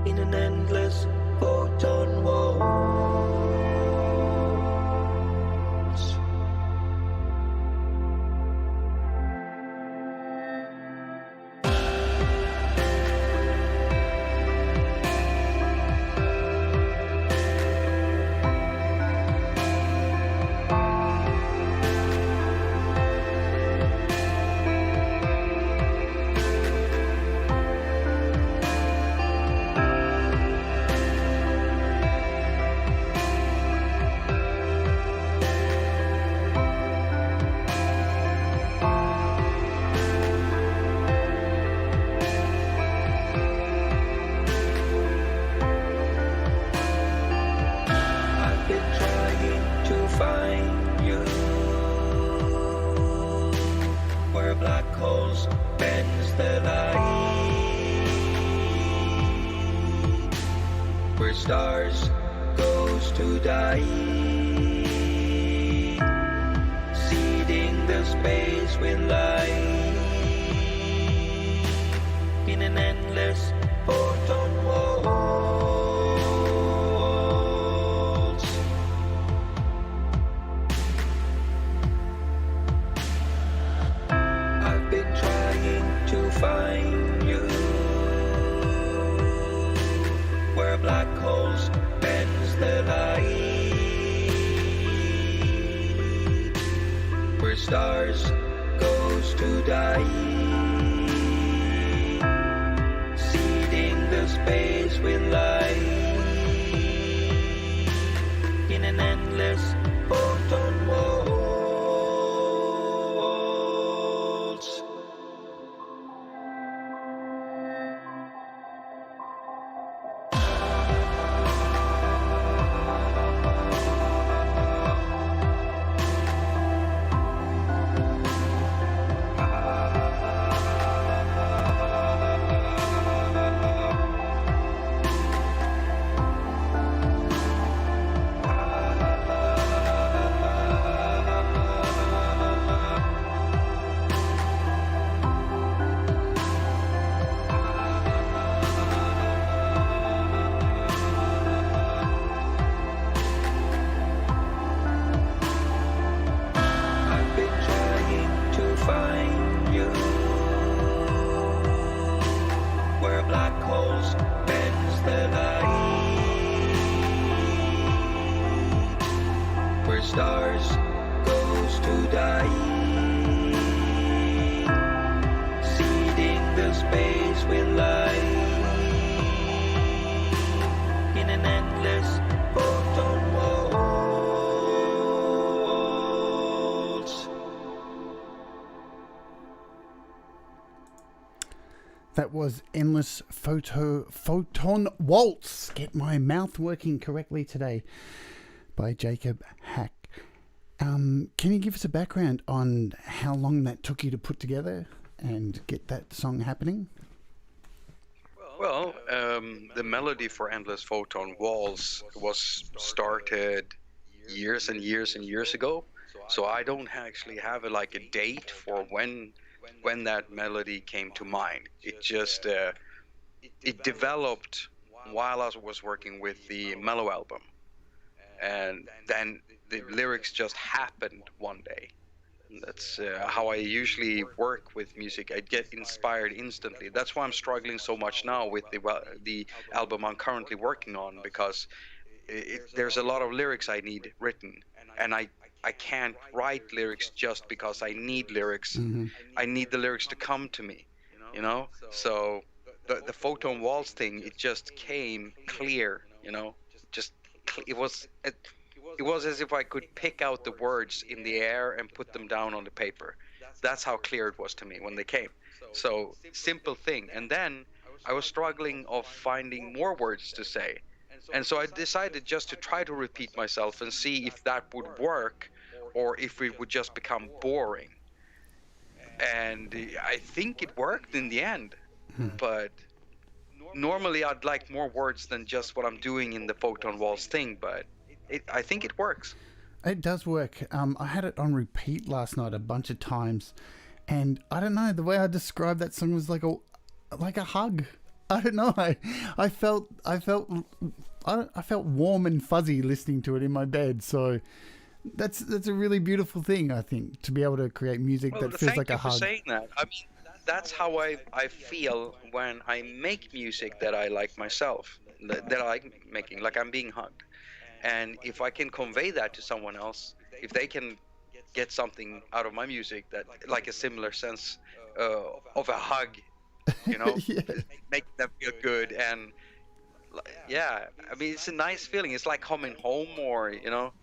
in an endless photon waltz. holes bends the light, where stars goes to die, seeding the space with light in an endless photon waltz. I've been trying to find you, where black holes bends the light, where stars goes to die, seeding the space with light in an endless photon waltz. I've been trying to find you, where black holes bends the light, where stars goes to die, seeding the space with light in an endless photon waltz. That was Endless Photon Waltz. Get my mouth working correctly today, by Jakob Haq. Can you give us a background on how long that took you to put together and get that song happening? Well, the melody for Endless Photon Waltz was started years and years and years ago. So I don't actually have a date for when that melody came to mind. It just it developed while I was working with the Mellow album, and then the lyrics just happened one day. And that's how I usually work with music. I get inspired instantly. That's why I'm struggling so much now with the album I'm currently working on, because there's a lot of lyrics I need written, and I can't write lyrics just because I need lyrics. Mm-hmm. I need the lyrics to come to me, you know? So the Photon Waltz thing, it just came clear, you know? It was as if I could pick out the words in the air and put them down on the paper. That's how clear it was to me when they came. So simple thing. And then I was struggling of finding more words to say. And so I decided just to try to repeat myself and see if that would work, or if it would just become boring. And I think it worked in the end. But normally I'd like more words than just what I'm doing in the Photon Waltz thing, but I think it works. It does work. I had it on repeat last night a bunch of times, and I don't know, the way I described that song was like a hug. I don't know. I felt warm and fuzzy listening to it in my bed. So that's a really beautiful thing, I think, to be able to create music that feels like a hug. Thank you for saying that. I mean, that's how I feel when I make music that I like myself, that I like making, like I'm being hugged. And if I can convey that to someone else, if they can get something out of my music, that like a similar sense of a hug, you know, Yeah. make them feel good. And yeah, I mean, it's a nice feeling. It's like coming home, or, you know,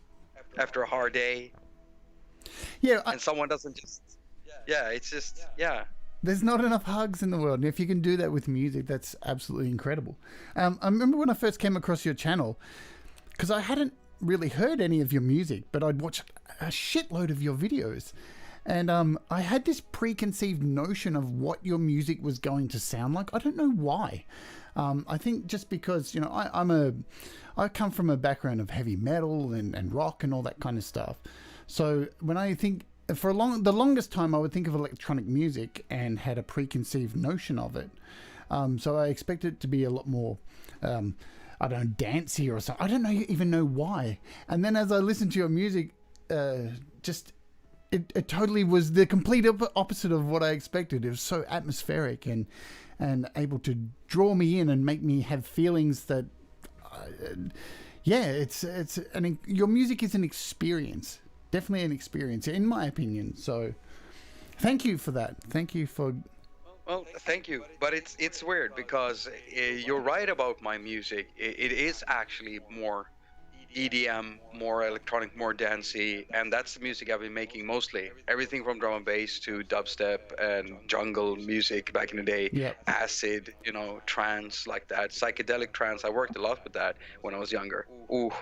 after a hard day. Yeah. And someone doesn't just, it's just, There's not enough hugs in the world, and if you can do that with music, that's absolutely incredible. I remember when I first came across your channel, because I hadn't really heard any of your music, but I'd watched a shitload of your videos, And I had this preconceived notion of what your music was going to sound like. I don't know why. I think just because, you know, I come from a background of heavy metal and rock and all that kind of stuff. So when I think, the longest time I would think of electronic music and had a preconceived notion of it. So I expected it to be a lot more, I don't know, dancey or something. I don't even know why. And then as I listened to your music, it totally was the complete opposite of what I expected. It was so atmospheric and able to draw me in and make me have feelings that, your music is an experience. Definitely an experience, in my opinion. So thank you for that. Thank you for... Well, thank you. But it's weird because you're right about my music. It is actually more EDM, more electronic, more dancey, and that's the music I've been making mostly. Everything from drum and bass to dubstep and jungle music back in the day. Yeah. Acid, you know, trance like that. Psychedelic trance. I worked a lot with that when I was younger. Ooh.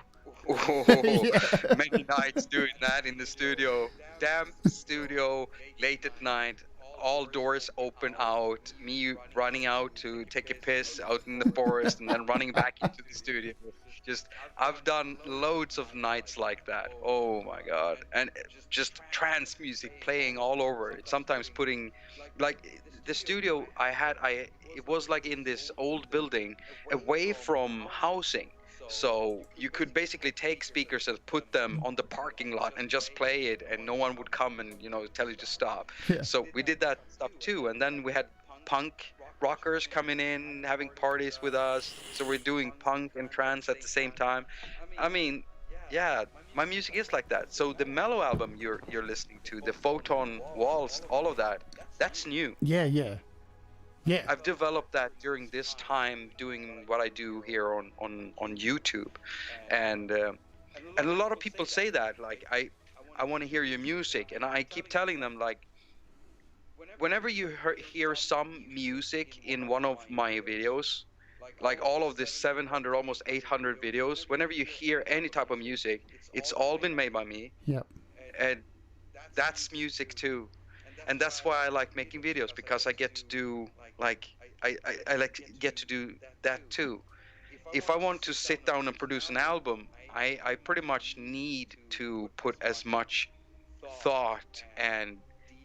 Many nights doing that in the studio. Damp studio, late at night. All doors open out, me running out to take a piss out in the forest and then running back into the studio. I've done loads of nights like that. Oh my God. And just trance music playing all over it. Sometimes putting, like, the studio it was like in this old building away from housing. So you could basically take speakers and put them on the parking lot and just play it, and no one would come and, you know, tell you to stop. Yeah. So we did that stuff too. And then we had punk rockers coming in, having parties with us. So we're doing punk and trance at the same time. I mean, yeah, my music is like that. So the Mellow album you're listening to, the Photon, Waltz, all of that, that's new. Yeah. I've developed that during this time doing what I do here on YouTube, and a lot of people say that, like, I want to hear your music, and I keep telling them, like, whenever you hear some music in one of my videos, like all of the 700, almost 800 videos, whenever you hear any type of music, it's all been made by me. Yep. And that's music too. And that's why I like making videos, because I get to do, like, I like get to do that too. If I want to sit down and produce an album, I pretty much need to put as much thought and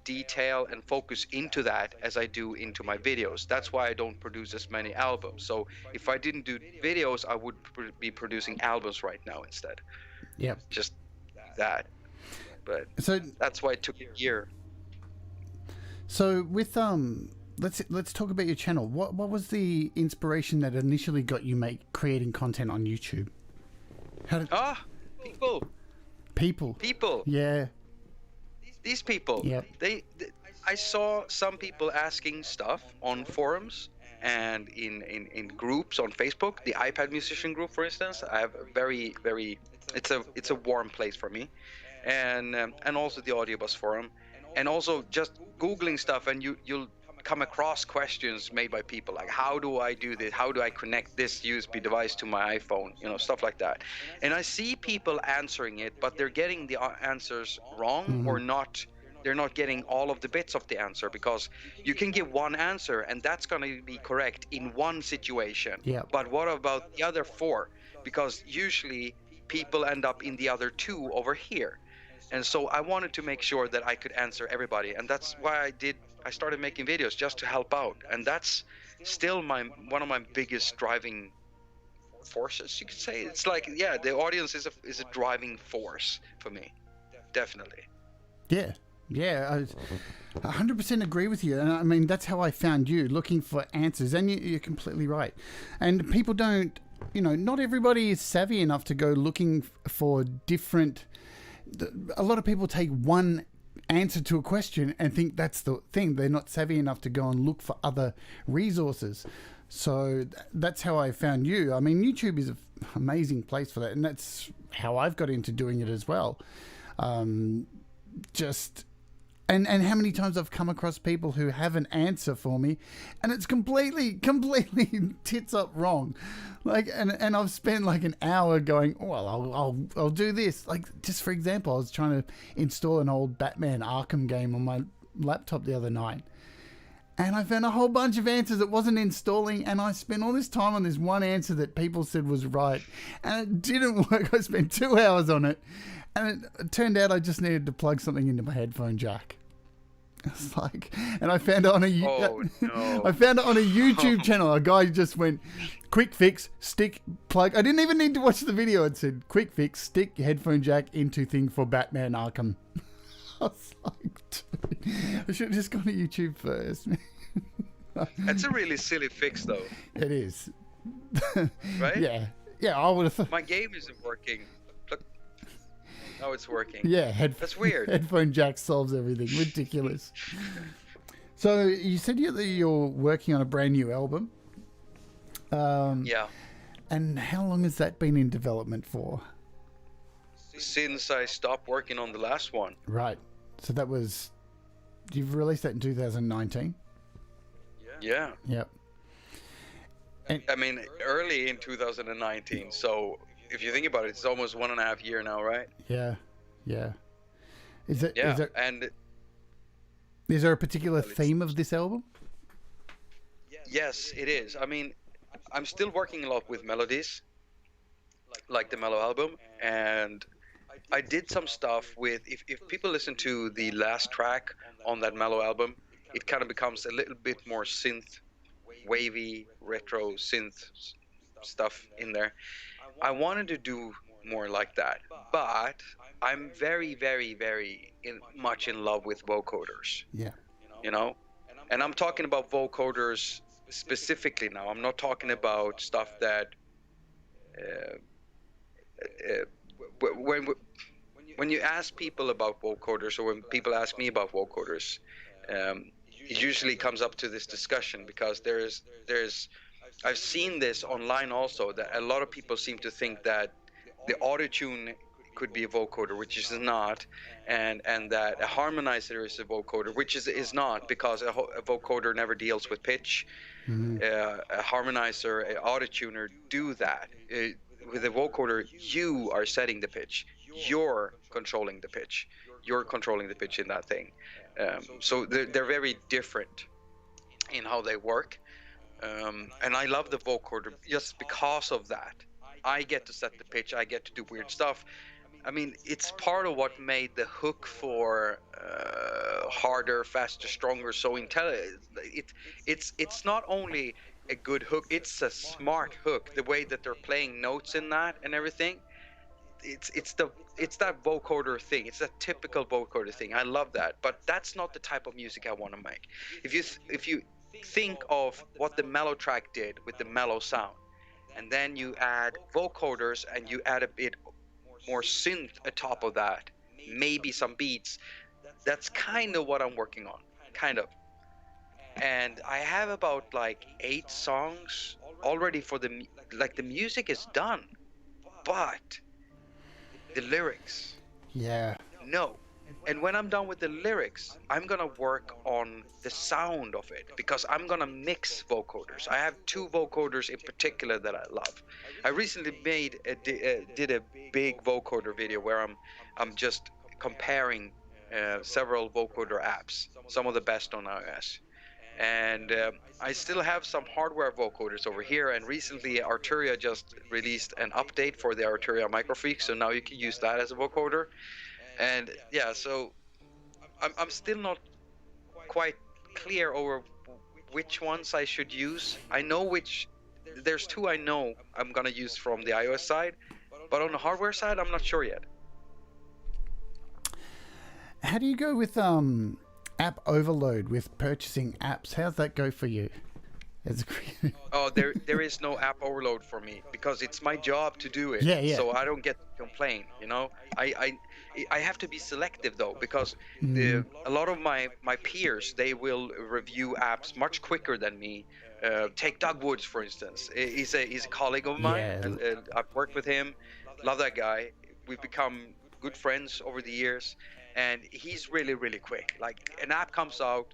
detail and focus into that as I do into my videos. That's why I don't produce as many albums. So if I didn't do videos, I would be producing albums right now instead. Yeah. Just that. But so that's why it took a year. So with let's talk about your channel. What was the inspiration that initially got you creating content on YouTube? People. Yeah. These people. Yep. I saw some people asking stuff on forums and in groups on Facebook. The iPad musician group, for instance, I have it's a warm place for me, and also the Audiobus forum, and also just Googling stuff, and you'll come across questions made by people like, how do I do this? How do I connect this USB device to my iPhone? You know, stuff like that. And I see people answering it, but they're getting the answers wrong, or not. They're not getting all of the bits of the answer, because you can give one answer and that's going to be correct in one situation. Yeah. But what about the other 4? Because usually people end up in the other 2 over here. And so I wanted to make sure that I could answer everybody. And that's why I started making videos, just to help out. And that's still one of my biggest driving forces, you could say. It's like, yeah, the audience is a driving force for me. Definitely. Yeah. Yeah, I 100% agree with you. And I mean, that's how I found you, looking for answers. And you're completely right. And people don't, not everybody is savvy enough to go looking for different. A lot of people take one answer to a question and think that's the thing. They're not savvy enough to go and look for other resources. So that's how I found you. I mean, YouTube is an amazing place for that. And that's how I've got into doing it as well. And how many times I've come across people who have an answer for me, and it's completely tits up wrong. Like, and I've spent like an hour going, oh, well, I'll do this. Like, just for example, I was trying to install an old Batman Arkham game on my laptop the other night, and I found a whole bunch of answers that wasn't installing, and I spent all this time on this one answer that people said was right, and it didn't work. I spent 2 hours on it, and it turned out I just needed to plug something into my headphone jack. It's like, and I found it on a I found it on a YouTube channel. A guy just went, quick fix, stick plug. I didn't even need to watch the video. It said, quick fix, stick headphone jack into thing for Batman Arkham. I was like, dude, I should have just gone to YouTube first. That's a really silly fix, though. It is. Right? Yeah. I would have thought. My game isn't working. Look, now it's working. Yeah, that's weird. Headphone jack solves everything. Ridiculous. So you said you're working on a brand new album. Yeah. And how long has that been in development for? Since I stopped working on the last one. Right. So that was... You've released that in 2019? Yeah. Yep. And, I mean, early in 2019. So if you think about it, it's almost 1.5 years now, right? Yeah. Is there a particular theme of this album? Yes, it is. I mean, I'm still working a lot with melodies, like the Mellow album, and I did some stuff with, if people listen to the last track on that Mellow album, it kind of becomes a little bit more synth, wavy, retro synth stuff in there. I wanted to do more like that, but I'm very, very, very much in love with vocoders. Yeah. You know? And I'm talking about vocoders specifically now. I'm not talking about stuff that when you ask people about vocoders, or when people ask me about vocoders, it usually comes up to this discussion, because there's I've seen this online also, that a lot of people seem to think that the autotune could be a vocoder, which is not, and that a harmonizer is a vocoder, which is not, because a vocoder never deals with pitch. Mm-hmm. A harmonizer, an autotuner do that. With a vocoder, you are setting the pitch. You're controlling the pitch. You're controlling the pitch in that thing. So they're very different in how they work. And I love the vocoder just because of that. I get to set the pitch. I get to do weird stuff. I mean, it's part of what made the hook for Harder, Faster, Stronger so intelligent. It's not only a good hook, it's a smart hook. The way that they're playing notes in that and everything, it's that vocoder thing. It's that typical vocoder thing. I love that, but that's not the type of music I want to make. If you think of what the Mellow track did with the Mellow sound, and then you add vocoders and you add a bit more synth atop of that, maybe some beats, that's kind of what I'm working on, kind of. And I have about like 8 songs already for the music is done, but the lyrics, no. And when I'm done with the lyrics, I'm gonna work on the sound of it, because I'm gonna mix vocoders. I have 2 vocoders in particular that I love. I recently did a big vocoder video where I'm just comparing several vocoder apps, some of the best on iOS. And I still have some hardware vocoders over here, and recently Arturia just released an update for the Arturia Microfreak, so now you can use that as a vocoder. And yeah, so I'm still not quite clear over which ones I should use. I know there's 2 I know I'm gonna use from the iOS side, but on the hardware side, I'm not sure yet. How do you go with app overload with purchasing apps? How's that go for you? Oh, there is no app overload for me, because it's my job to do it. Yeah. So I don't get to complain, you know. I have to be selective though, because a lot of my peers, they will review apps much quicker than me. Take Doug Woods, for instance. He's a colleague of mine. Yeah. I've worked with him. Love that guy. We've become good friends over the years. and he's really, really quick. Like an app comes out,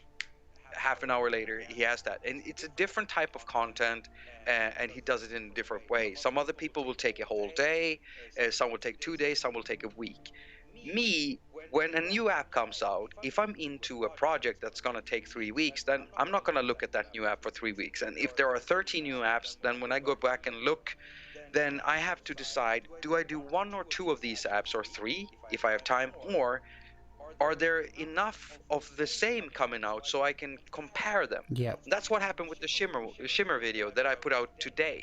half an hour later he has that, and it's a different type of content, and he does it in a different way. Some other people will take a whole day, some will take 2 days, some will take a week. Me, when a new app comes out, if I'm into a project that's going to take 3 weeks, then I'm not going to look at that new app for 3 weeks. And if there are 13 new apps, then when I go back and look, then I have to decide, do I do 1 or 2 of these apps, or 3 if I have time, or are there enough of the same coming out so I can compare them? Yeah. That's what happened with the shimmer video that I put out today.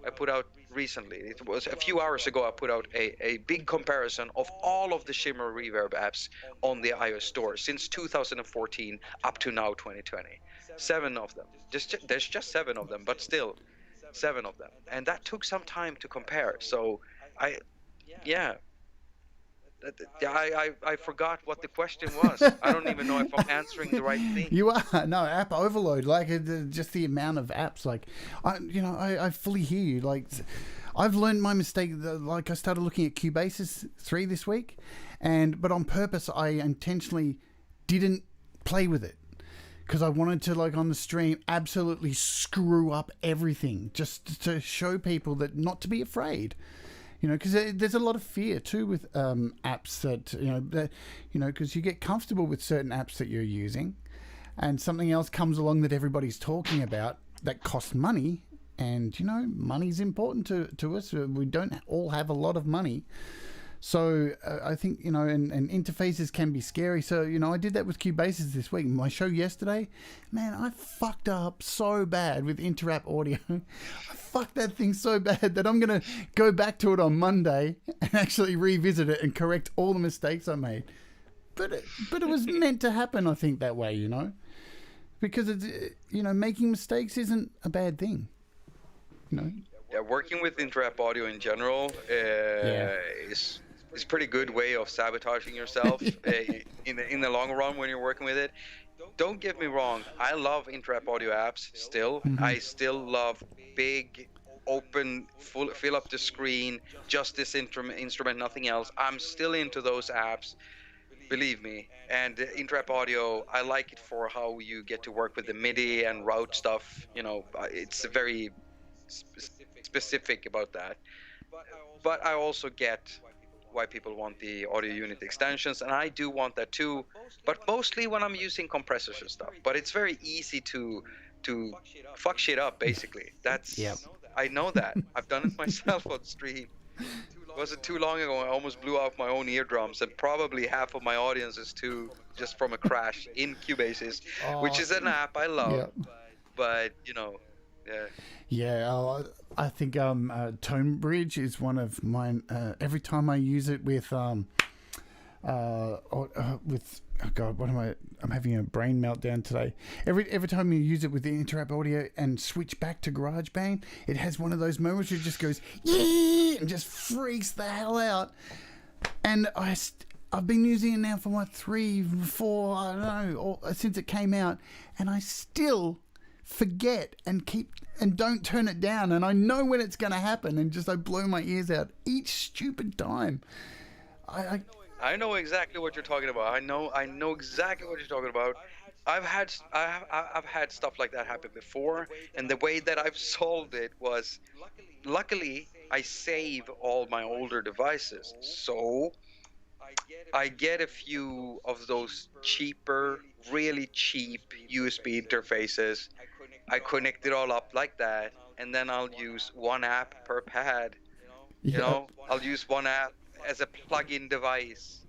I put out recently. It was a few hours ago. I put out a big comparison of all of the shimmer reverb apps on the iOS store since 2014 up to now 2020. 7 of them. There's just 7 of them, but still 7 of them. And that took some time to compare. So I forgot what the question was. I don't even know if I'm answering the right thing. You are. No, app overload. Like, just the amount of apps. Like, I fully hear you. Like, I've learned my mistake. Like, I started looking at Cubase's 3 this week, but on purpose, I intentionally didn't play with it. Because I wanted to, like, on the stream, absolutely screw up everything. Just to show people that not to be afraid. You know, because there's a lot of fear too with apps that because you get comfortable with certain apps that you're using, and something else comes along that everybody's talking about that costs money, and money's important to us. We don't all have a lot of money, so I think and interfaces can be scary. So I did that with Cubases this week. My show yesterday, man, I fucked up so bad with Interap Audio. I fucked that thing so bad that I'm gonna go back to it on Monday and actually revisit it and correct all the mistakes I made. But it was meant to happen, I think, that way, because it's making mistakes isn't a bad thing, Yeah, working with Interap Audio in general is a pretty good way of sabotaging yourself in the long run when you're working with it. Don't get me wrong, I love Interap Audio apps still. Mm-hmm. I still love big, open, fill up the screen, just this instrument, nothing else. I'm still into those apps, believe me. And Interap Audio, I like it for how you get to work with the MIDI and route stuff. It's very specific about that. But I also get why people want the audio unit extensions, and I do want that too, but mostly when I'm using compressors and stuff. But it's very easy to fuck shit up, basically. I know that. I've done it myself on stream. Wasn't too long ago, I almost blew out my own eardrums, and probably half of my audience is too, just from a crash in Cubases, which is an app I love. But I think Tone Bridge is one of mine. Every time I use it with I'm having a brain meltdown today. Every time you use it with the Interap Audio and switch back to GarageBand, it has one of those moments where it just goes yeah and just freaks the hell out. And I've been using it now for 3, 4, I don't know, since it came out, and I still forget and don't turn it down, and I know when it's going to happen, and I blow my ears out each stupid time. I know exactly what you're talking about. I know exactly what you're talking about. I've had stuff like that happen before, and the way that I've solved it was, luckily I save all my older devices, so I get a few of those really cheap USB interfaces. I connect it all up like that, and then I'll use one app per pad. I'll use one app as a plug-in device,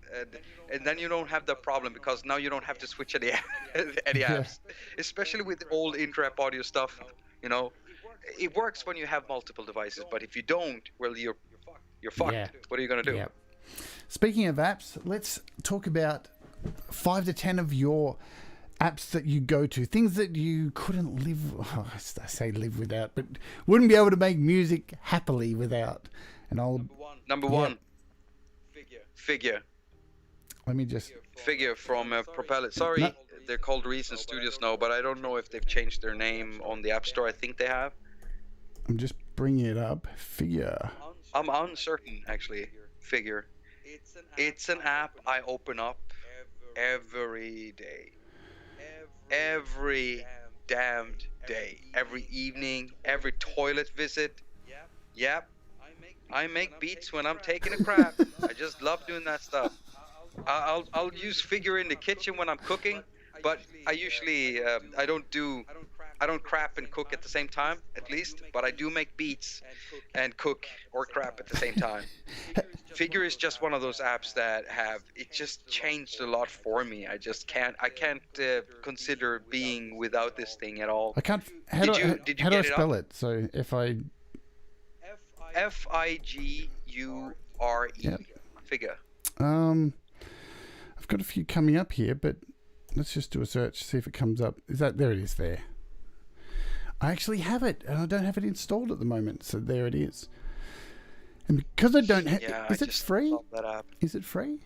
and then you don't have the problem, because now you don't have to switch any apps, especially with old Interap Audio stuff. It works when you have multiple devices, but if you don't, well, you're fucked. Yeah. What are you gonna do? Yeah. Speaking of apps, let's talk about 5 to 10 of your apps that you go to, things that you couldn't I say live without, but wouldn't be able to make music happily without. And Number one. Figure. Let me just... Figure from Propeller. Sorry, no. They're called Reason Studios now, but I don't know if they've changed their name on the App Store. I think they have. I'm just bringing it up. Figure. I'm uncertain, actually. Figure. It's an app I open up every day. Every damned day. Every evening, every toilet visit. Yep. I make beats when I'm taking a crap. I just love doing that stuff. I'll use figure in the kitchen when I'm cooking, but I usually I don't crap and cook at the same time, at least. But I do make beats and cook or crap at the same time. Figure is just one of those apps that it just changed a lot for me. I can't consider being without this thing at all. I can't. How Did do, you how, did you how do I get it spell up? it? So if I Figure. Yep. Figure. I've got a few coming up here, but let's just do a search, see if it comes up. Is that there? It is there. I actually have it, and I don't have it installed at the moment, so there it is. And because I don't have, Yeah, is I it just free? love that app. Is it free?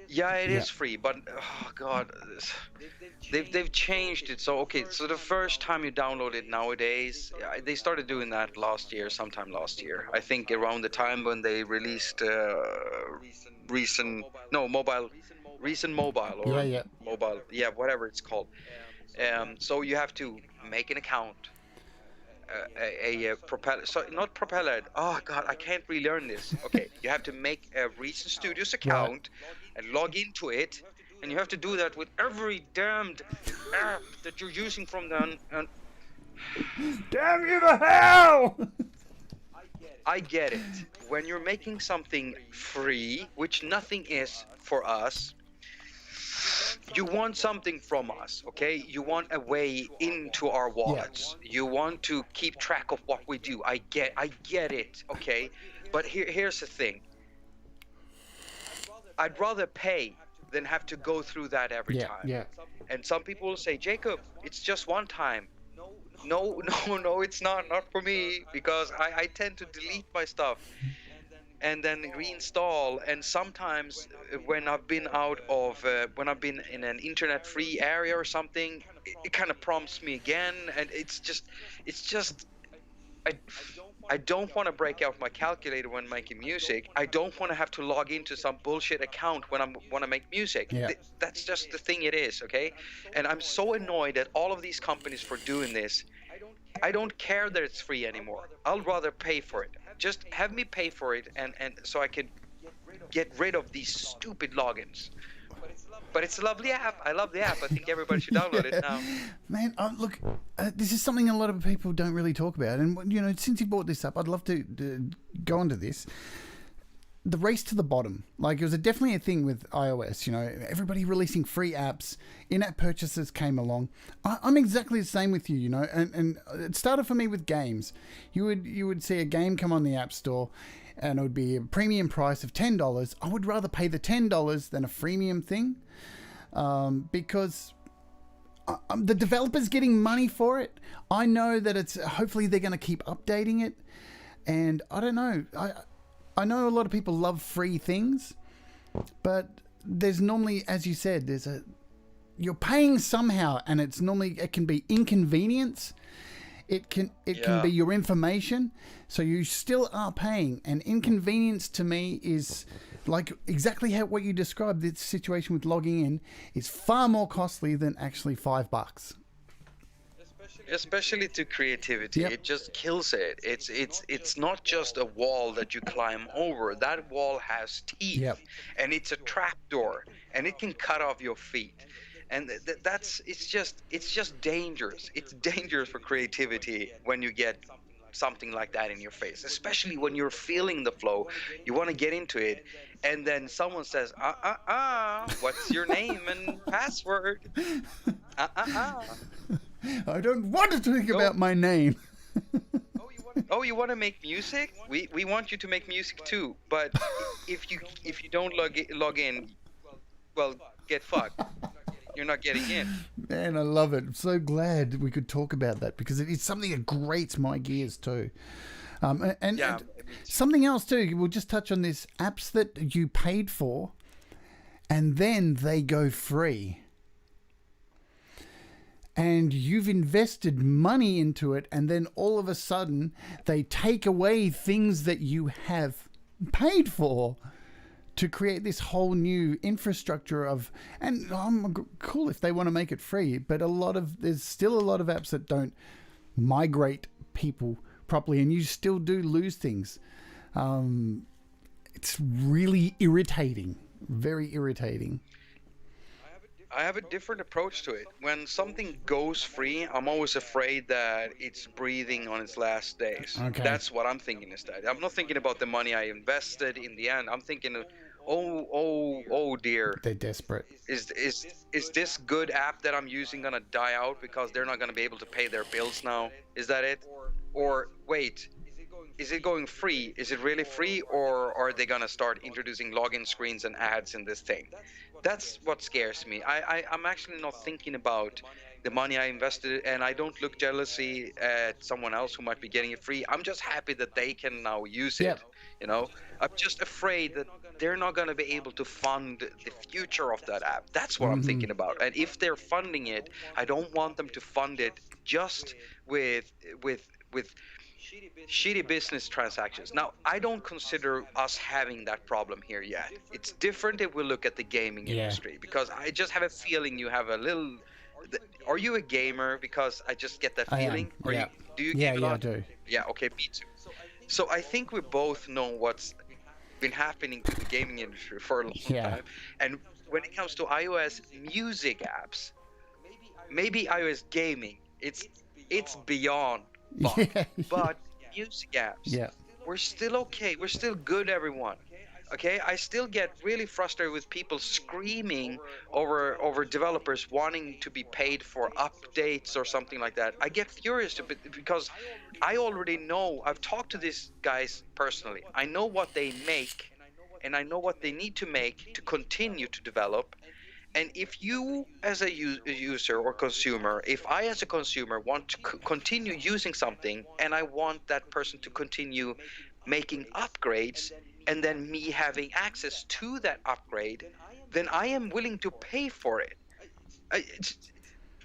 Yeah, it is free, but oh god, they've changed it. So okay, so the first time you download it nowadays, they started doing that sometime last year. I think around the time when they released recent mobile or Yeah. mobile, yeah, whatever it's called. So you have to make an account. A propeller, so not propeller. Oh god, I can't relearn this. Okay, you have to make a Recent Studios account and log into it, and you have to do that with every damned app that you're using from the. Damn you to hell! I get it. When you're making something free, which nothing is for us, you want something from us, okay? You want a way into our wallets. You want to keep track of what we do. I get it, okay? But here's the thing. I'd rather pay than have to go through that every time. Yeah. And some people will say, Jacob, it's just one time. No, it's not for me, because I tend to delete my stuff and then reinstall. And sometimes when I've been in an internet free area or something, it kind of prompts me again, and it's just I don't want to break out my calculator when making music. I don't want to have to log into some bullshit account when I want to make music. Yeah. That's just the thing it is, okay? And I'm so annoyed at all of these companies for doing this. I don't care that it's free anymore. I'll rather pay for it. Just have me pay for it, and so I could get rid of these stupid logins. But it's a lovely app. I love the app. I think everybody should download it now. Man, look, this is something a lot of people don't really talk about. And, you know, since you brought this up, I'd love to go into this. The race to the bottom. Like, it was definitely a thing with iOS, you know, everybody releasing free apps, in-app purchases came along. I'm exactly the same with you, you know, and it started for me with games. You would see a game come on the App Store, and it would be a premium price of $10. I would rather pay the $10 than a freemium thing, because the developer's getting money for it. I know that hopefully they're going to keep updating it, and I don't know. I know a lot of people love free things, but there's normally, as you said, you're paying somehow, and it can be inconvenience. It can be your information, so you still are paying. And inconvenience to me is like exactly what you described. This situation with logging in is far more costly than actually $5. Especially to creativity. Yep. It just kills it. It's not just a wall that you climb over. That wall has teeth. Yep. And it's a trapdoor, and it can cut off your feet. And it's just dangerous. It's dangerous for creativity when you get something like that in your face, especially when you're feeling the flow. You want to get into it, and then someone says, what's your name and password? I don't want to think about my name. Oh, you want to make music? We want you to make music too, but if you don't log in, well, get fucked. You're not getting in. Man, I love it. I'm so glad we could talk about that, because it is something that grates my gears too. And something else too, we'll just touch on this, apps that you paid for and then they go free. And you've invested money into it, and then all of a sudden they take away things that you have paid for. to create this whole new infrastructure of, and cool if they want to make it free, but there's still a lot of apps that don't migrate people properly, and you still do lose things. It's really irritating, very irritating. I have a different approach to it. When something goes free, I'm always afraid that it's breathing on its last days. Okay. That's what I'm thinking instead. I'm not thinking about the money I invested in the end. I'm thinking, oh dear. They're desperate. Is this good app that I'm using gonna die out because they're not gonna be able to pay their bills now? Is that it? Or wait, is it going free? Is it really free, or are they gonna start introducing login screens and ads in this thing? That's what scares me. I'm actually not thinking about the money I invested, and I don't look jealously at someone else who might be getting it free. I'm just happy that they can now use it. Yep. You know, I'm just afraid that they're not going to be able to fund the future of that app. That's what I'm thinking about. And if they're funding it, I don't want them to fund it just with shitty business transactions. Now, I don't consider us having that problem here yet. It's different if we look at the gaming industry, because I just have a feeling you have a little... Are you a gamer? Because I just get that feeling. I am. Do you game a lot? I do. Yeah, okay, me too. So I think we both know what's been happening to the gaming industry for a long time. And when it comes to iOS music apps, maybe iOS gaming, it's beyond fun. But music apps, we're still okay. We're still good, everyone. Okay, I still get really frustrated with people screaming over developers wanting to be paid for updates or something like that. I get furious because I already know. I've talked to these guys personally. I know what they make, and I know what they need to make to continue to develop. And if you as a user or consumer, if I as a consumer want to continue using something, and I want that person to continue making upgrades, and then me having access to that upgrade, then I am willing to pay for it.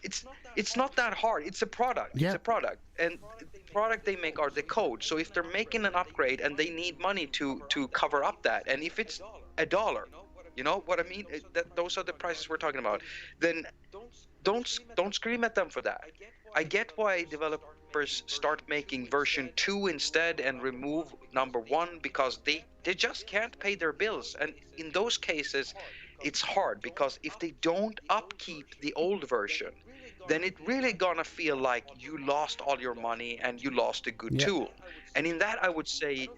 It's not that hard. It's a product. It's a product, and the product they make are the code. So if they're making an upgrade and they need money to cover up that, and if it's $1, you know what I mean? Those are the prices we're talking about. Then don't scream at them for that. I get why developers start making version 2 instead and remove number 1, because they just can't pay their bills. And in those cases, it's hard, because if they don't upkeep the old version, then it really gonna feel like you lost all your money and you lost a good tool. And in that, I would say,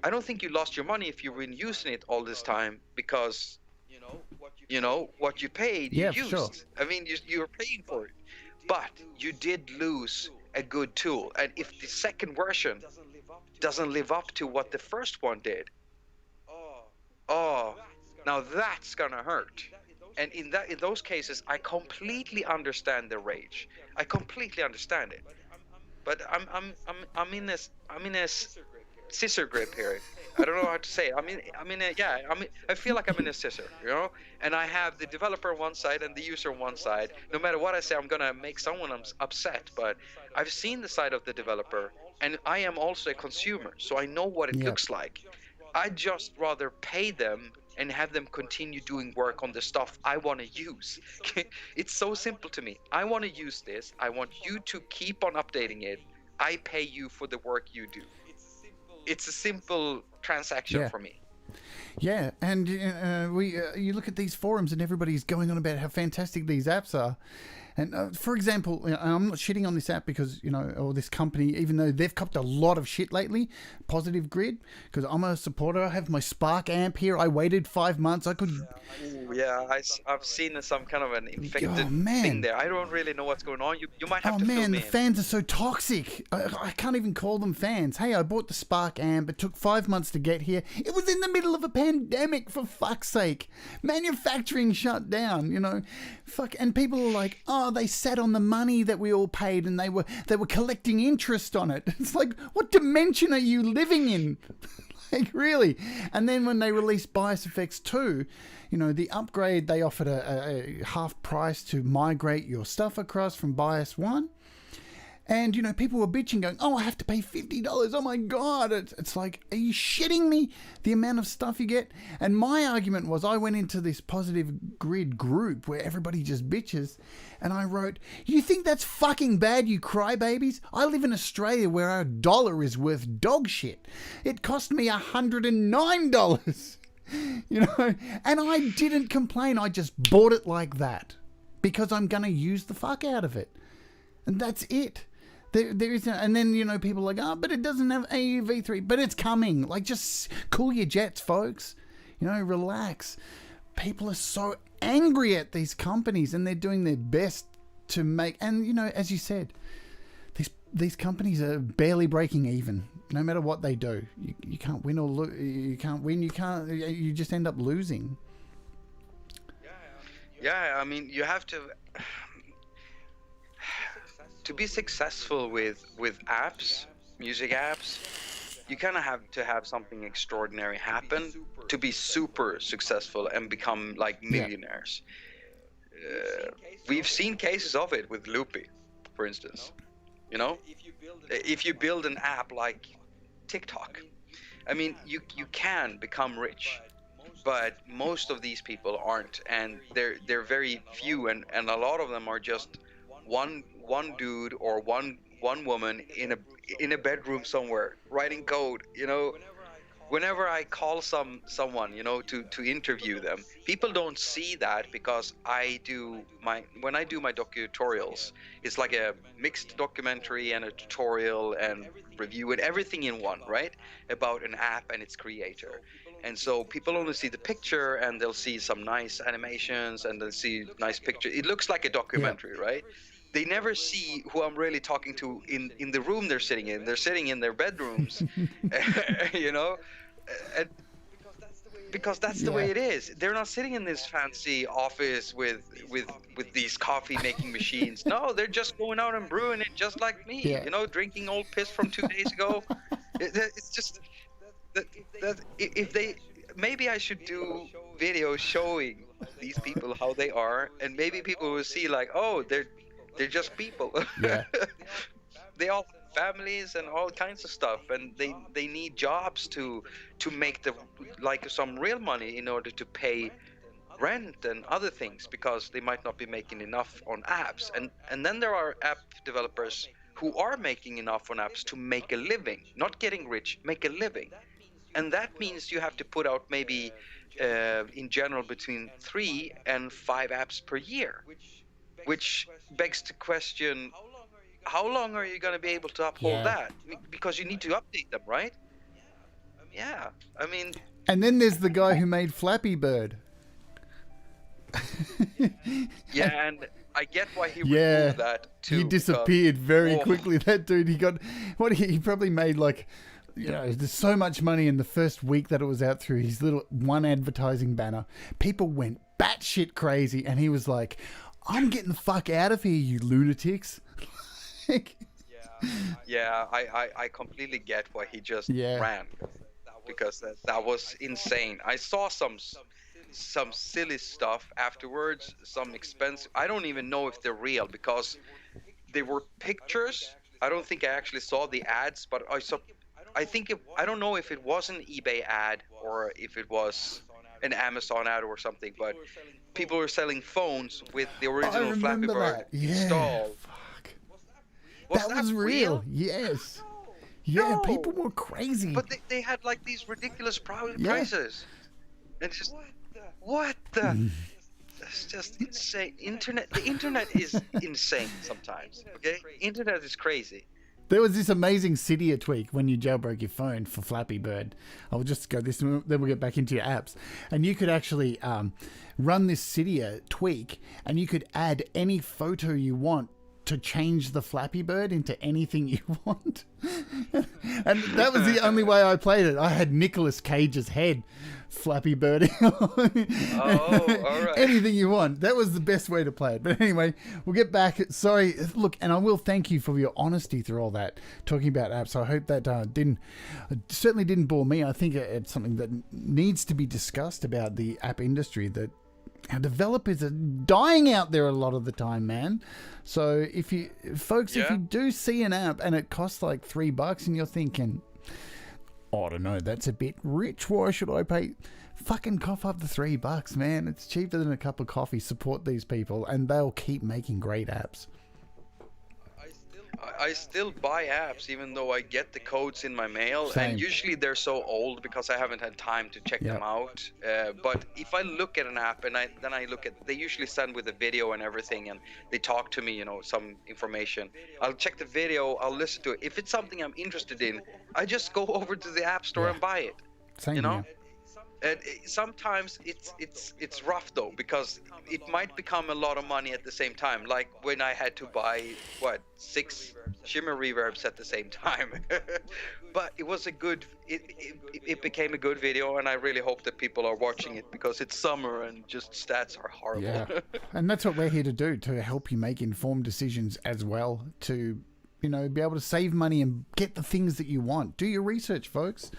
I don't think you lost your money if you've been using it all this time, because you know what you paid, you used. Sure. I mean, you're paying for it, but you did lose a good tool. And if the second version doesn't live up to what the first one did, now that's gonna hurt. And in those cases, I completely understand the rage. I completely understand it. But I'm in a scissor grip here. I don't know how to say it. I feel like I'm in a scissor, you know? And I have the developer on one side and the user on one side. No matter what I say, I'm gonna make someone upset. But I've seen the side of the developer, and I am also a consumer, so I know what it looks like. I'd just rather pay them and have them continue doing work on the stuff I want to use. It's so simple to me. I want to use this. I want you to keep on updating it. I pay you for the work you do. It's a simple transaction for me. Yeah, and you look at these forums and everybody's going on about how fantastic these apps are. And for example, I'm not shitting on this app because, or this company, even though they've copped a lot of shit lately, Positive Grid, because I'm a supporter. I have my Spark amp here. I waited 5 months. I could... I've seen some kind of an infected thing there. I don't really know what's going on. You might have to fill me the fans are so toxic. I can't even call them fans. Hey, I bought the Spark amp. It took 5 months to get here. It was in the middle of a pandemic, for fuck's sake. Manufacturing shut down, Fuck. And people are like, they sat on the money that we all paid, and they were collecting interest on it. It's like, what dimension are you living in? Like, really? And then when they released Bias Effects 2, the upgrade, they offered a half price to migrate your stuff across from Bias 1. And, you know, people were bitching going, oh, I have to pay $50. Oh, my God. It's like, are you shitting me? The amount of stuff you get. And my argument was I went into this Positive Grid group where everybody just bitches. And I wrote, you think that's fucking bad, you crybabies? I live in Australia where our dollar is worth dog shit. It cost me $109. You know, and I didn't complain. I just bought it like that because I'm going to use the fuck out of it. And that's it. There is, and then, you know, people are like, oh, but it doesn't have AUV3, but it's coming. Like, just cool your jets, folks. You know, relax. People are so angry at these companies, and they're doing their best to make. And, you know, as you said, these companies are barely breaking even. No matter what they do, you can't win or lose. You can't win. You just end up losing. Yeah, I mean, you have to be successful with apps, music apps. You kind of have to have something extraordinary happen to be super successful and become like millionaires. We've seen cases of it with Loopy, for instance. You know, if you build an app like TikTok, I mean, you can become rich, but most of these people aren't, and they're very few, and a lot of them are just one dude or one woman in a bedroom somewhere writing code. You know, whenever I call someone, you know, to interview them, people don't see that because when I do my docututorials, it's like a mixed documentary and a tutorial and review and everything in one, right? About an app and its creator. And so people only see the picture, and they'll see some nice animations, and they'll see nice pictures. It looks like a documentary, right? They never see who I'm really talking to in the room they're sitting in. They're sitting in their bedrooms, you know, and because that's the way it is. They're not sitting in this fancy office with these coffee making machines. No, they're just going out and brewing it just like me, you know, drinking old piss from 2 days ago. It's just that if they, maybe I should do videos showing these people how they are, and maybe people will see like, oh, they're just people. Yeah. They all have families and all kinds of stuff, and they need jobs to make some real money in order to pay rent and other things, because they might not be making enough on apps. And then there are app developers who are making enough on apps to make a living, not getting rich, make a living. And that means you have to put out maybe in general between 3 and 5 apps per year, which begs the question, how long are you going to be able to uphold that? Because you need to update them, right? Yeah, I mean... And then there's the guy who made Flappy Bird. Yeah, and I get why he removed that too. He disappeared very quickly. That dude, he probably made like... You know, there's so much money in the first week that it was out through his little one advertising banner. People went batshit crazy, and he was like, I'm getting the fuck out of here, you lunatics. Yeah, I completely get why he just ran, because that was insane. I saw some silly stuff afterwards, some expensive. I don't even know if they're real, because they were pictures. I don't think I actually saw the ads, but I saw. I don't know if it was an eBay ad or if it was an Amazon ad or something, but people were selling phones with the original Flappy Bird installed. Fuck. That was real. Yes. Yeah, No. people were crazy. But they had like these ridiculous prices. And it's just, what the? That's just insane. The internet is insane sometimes. Okay, internet is crazy. There was this amazing Cydia tweak when you jailbroke your phone for Flappy Bird. I'll just go this, then we'll get back into your apps. And you could actually run this Cydia tweak, and you could add any photo you want to change the Flappy Bird into anything you want. And that was the only way I played it. I had Nicolas Cage's head Flappy Bird. Oh, all right. Anything you want. That was the best way to play it. But anyway, we'll get back. Sorry. Look, and I will thank you for your honesty through all that, talking about apps. I hope that certainly didn't bore me. I think it's something that needs to be discussed about the app industry, that Now, developers are dying out there a lot of the time, man. So if you do see an app and it costs like $3 and you're thinking, I don't know, that's a bit rich. Why should I pay? Fucking cough up the $3, man. It's cheaper than a cup of coffee. Support these people and they'll keep making great apps. I still buy apps even though I get the codes in my mail. Same. And usually they're so old because I haven't had time to check them out. But if I look at an app and then I look at, they usually send with a video and everything, and they talk to me, some information. I'll check the video, I'll listen to it. If it's something I'm interested in, I just go over to the app store and buy it. Same Here. And sometimes it's rough though, because it might become a lot of money at the same time. Like when I had to buy 6 shimmer reverbs at the same time. But it was it became a good video, and I really hope that people are watching it because it's summer and just stats are horrible. Yeah, and that's what we're here to do, to help you make informed decisions as well, to be able to save money and get the things that you want. Do your research, folks.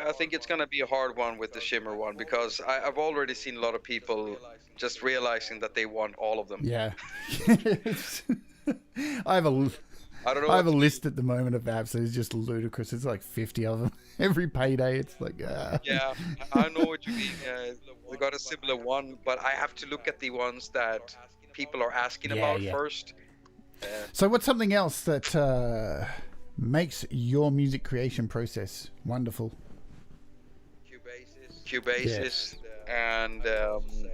I think it's going to be a hard one with the shimmer one, because I've already seen a lot of people just realizing that they want all of them. Yeah. I have a list at the moment of apps that is just ludicrous. It's like 50 of them. Every payday, it's like... Yeah, I know what you mean. We got a similar one, but I have to look at the ones that people are asking about first. So what's something else that makes your music creation process wonderful? Cubasis, and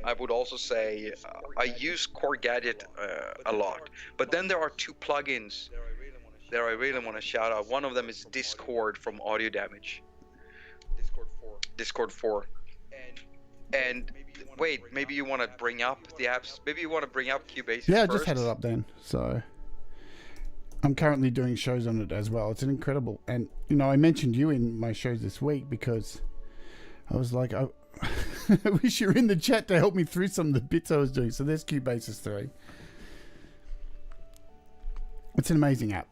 I would also say I use Core Gadget a lot. But then there are 2 plugins that I really want to shout out. One of them is Discord from Audio Damage. Discord 4. And wait, maybe you want to bring up the apps. Maybe you want to bring up Cubasis Yeah, I first. just had it up then. So I'm currently doing shows on it as well. It's an incredible. And, I mentioned you in my shows this week because I was like, I wish you were in the chat to help me through some of the bits I was doing. So there's Cubasis 3. It's an amazing app.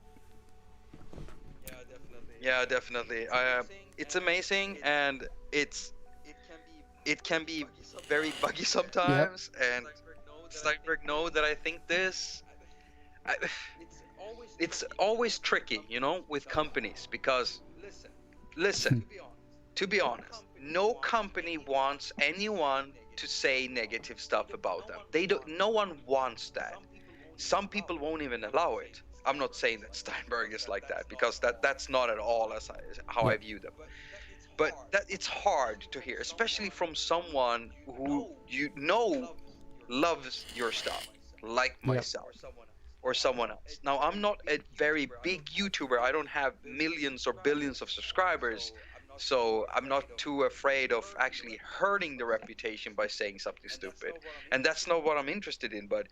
Yeah, definitely. It's amazing, and it can be very buggy sometimes. Yep. And Steinberg know that I think this. It's always tricky, with companies, because listen. To be honest, no company wants anyone to say negative stuff about them. No one wants that. Some people won't even allow it. I'm not saying that Steinberg is like that, because that's not at all how I view them. But it's hard to hear, especially from someone who loves your stuff, like myself. Or someone else. Now, I'm not a very big YouTuber. I don't have millions or billions of subscribers. So I'm not too afraid of actually hurting the reputation by saying something stupid. And that's not what I'm interested in. But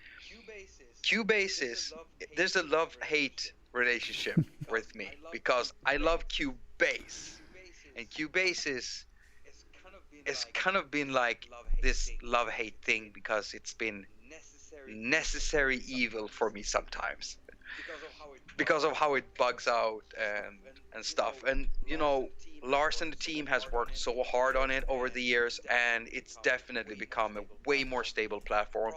Cubasis, there's a love-hate relationship with me, because I love Cubase. And Cubasis has kind of been like this love-hate thing, because it's been necessary evil for me sometimes. Because of how it bugs out and stuff. And, Lars and the team has worked so hard on it over the years, and it's definitely become a way more stable platform.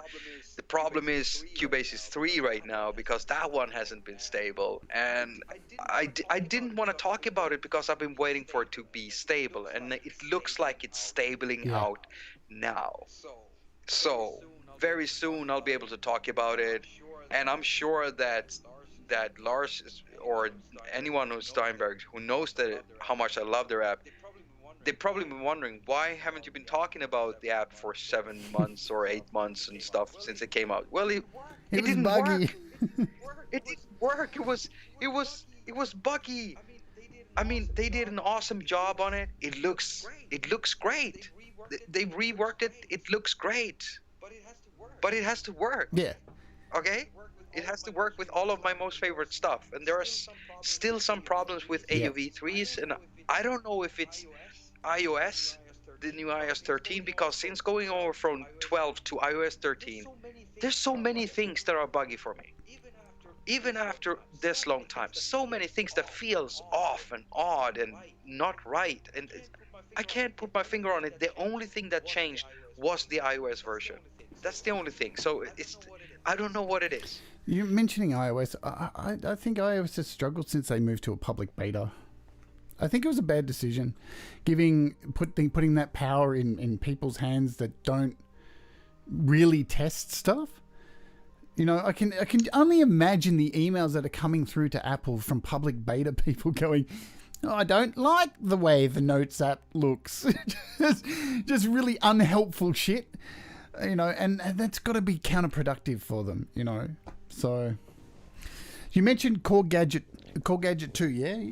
The problem is Cubasis 3 right now, because that one hasn't been stable, and I didn't want to talk about it because I've been waiting for it to be stable, and it looks like it's stabling out now. So very soon I'll be able to talk about it, and I'm sure that Lars or anyone who's Steinberg who knows how much I love their app, they've probably been wondering, why haven't you been talking about the app for 7 months or 8 months and stuff since it came out? Well, it didn't buggy. Work. It didn't work. It was buggy. I mean, they did an awesome job on it. It looks great. They reworked it. It looks great. But it has to work. Yeah. Okay? It has to work with all of my most favorite stuff. And there are still some problems with AOV 3s. And I don't know if it's iOS, the new iOS 13, because since going over from 12 to iOS 13, there's so many things that are buggy for me. Even after this long time, so many things that feels off and odd and not right. And I can't put my finger on it. The only thing that changed was the iOS version. That's the only thing. So I don't know what it is. You're mentioning iOS. I think iOS has struggled since they moved to a public beta. I think it was a bad decision, putting that power in people's hands that don't really test stuff. You know, I can only imagine the emails that are coming through to Apple from public beta people going, oh, I don't like the way the Notes app looks. just really unhelpful shit. You know, and that's got to be counterproductive for them, you know. So, you mentioned Core Gadget 2, yeah?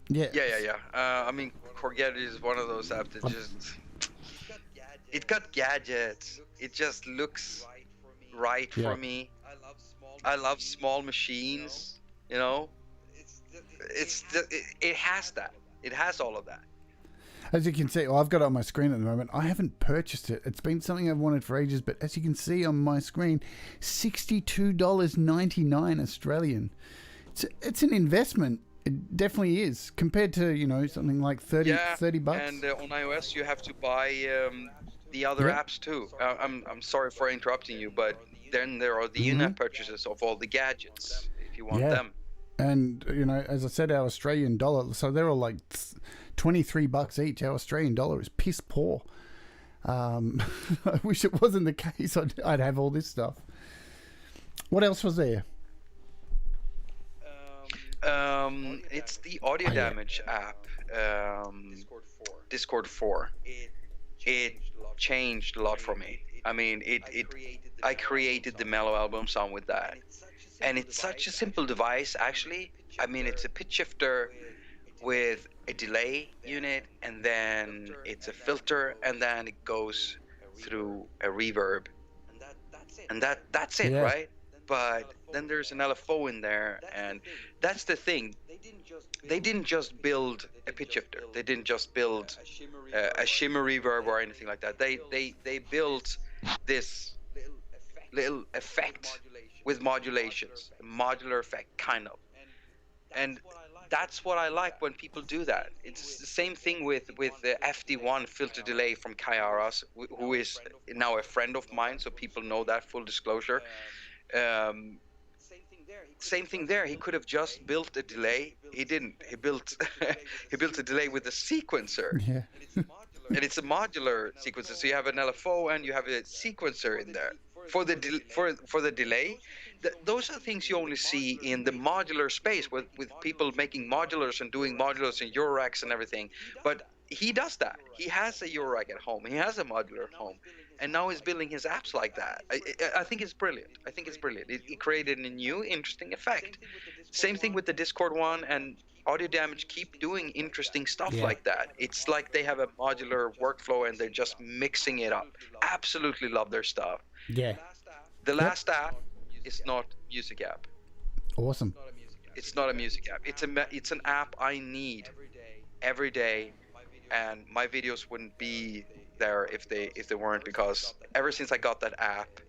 Yeah. I mean, Core Gadget is one of those apps that it got gadgets. It just looks right for me. I love small machines, you know. It has that. It has all of that. As you can see, I've got it on my screen at the moment. I haven't purchased it. It's been something I've wanted for ages, but as you can see on my screen, $62.99 Australian. It's an investment. It definitely is, compared to, you know, something like 30 bucks. And on iOS you have to buy the other apps too. I'm sorry for interrupting you, but then there are the in-app purchases of all the gadgets if you want them. And, you know, as I said, our Australian dollar, so they're all like 23 bucks each. Our Australian dollar is piss poor. I wish it wasn't the case. I'd have all this stuff. What else was there? It's the audio damage app, Discord 4. It changed a lot for me. I mean, I created the Mellow album song with that. And it's such a simple device, actually. I mean, it's a pitch shifter with a delay unit, and then it's a filter, and then it goes through a reverb. And that's it, right? But then there's an LFO in there, and that's the thing. They didn't just build a pitch shifter. They didn't just build a shimmer reverb or anything like that. They built this little effect with modulations, a modular effect, kind of. And that's what I like when people do that. It's the same thing with the FD1 filter delay from Kai Aras, who is now a friend of mine, so people know that, full disclosure. Same thing there. He could have just built a delay. He didn't. He built he built a delay with a sequencer. Yeah. And it's a modular sequencer. So you have an LFO and you have a sequencer in there for the delay. Those are things you only see in the modular space with people making modulars and doing modulars and Euroracks and everything. But he does that. He has a Eurorack at home. He has a modular at home. And now he's building his apps like that. I think it's brilliant. It created a new, interesting effect. Same thing with the Discord one, and Audio Damage keep doing interesting stuff like that. It's like they have a modular workflow and they're just mixing it up. Absolutely love their stuff. Yeah. The last app is not music app. Awesome. It's not a music app. It's an app I need every day, and my videos wouldn't be there if they weren't, because ever since I got that app,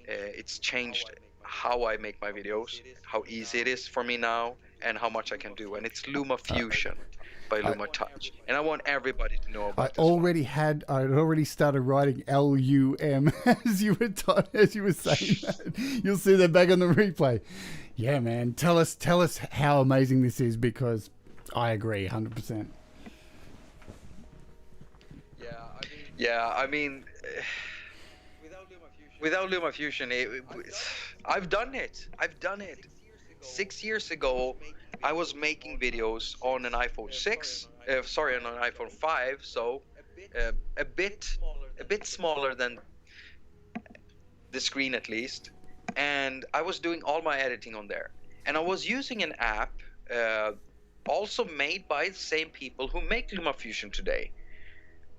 it's changed how I make my videos, how easy it is for me now, and how much I can do. And it's Luma Fusion by Luma Touch, and I want everybody to know about this. I'd already started writing LUM as you were saying that. You'll see that back on the replay. Yeah, man. Tell us how amazing this is, because I agree 100%. I mean, without Luma Fusion, I've done it. 6 years ago, I was making videos on an iPhone 6, on an iPhone 5, so a bit smaller than the screen at least, and I was doing all my editing on there. And I was using an app also made by the same people who make Luma Fusion today.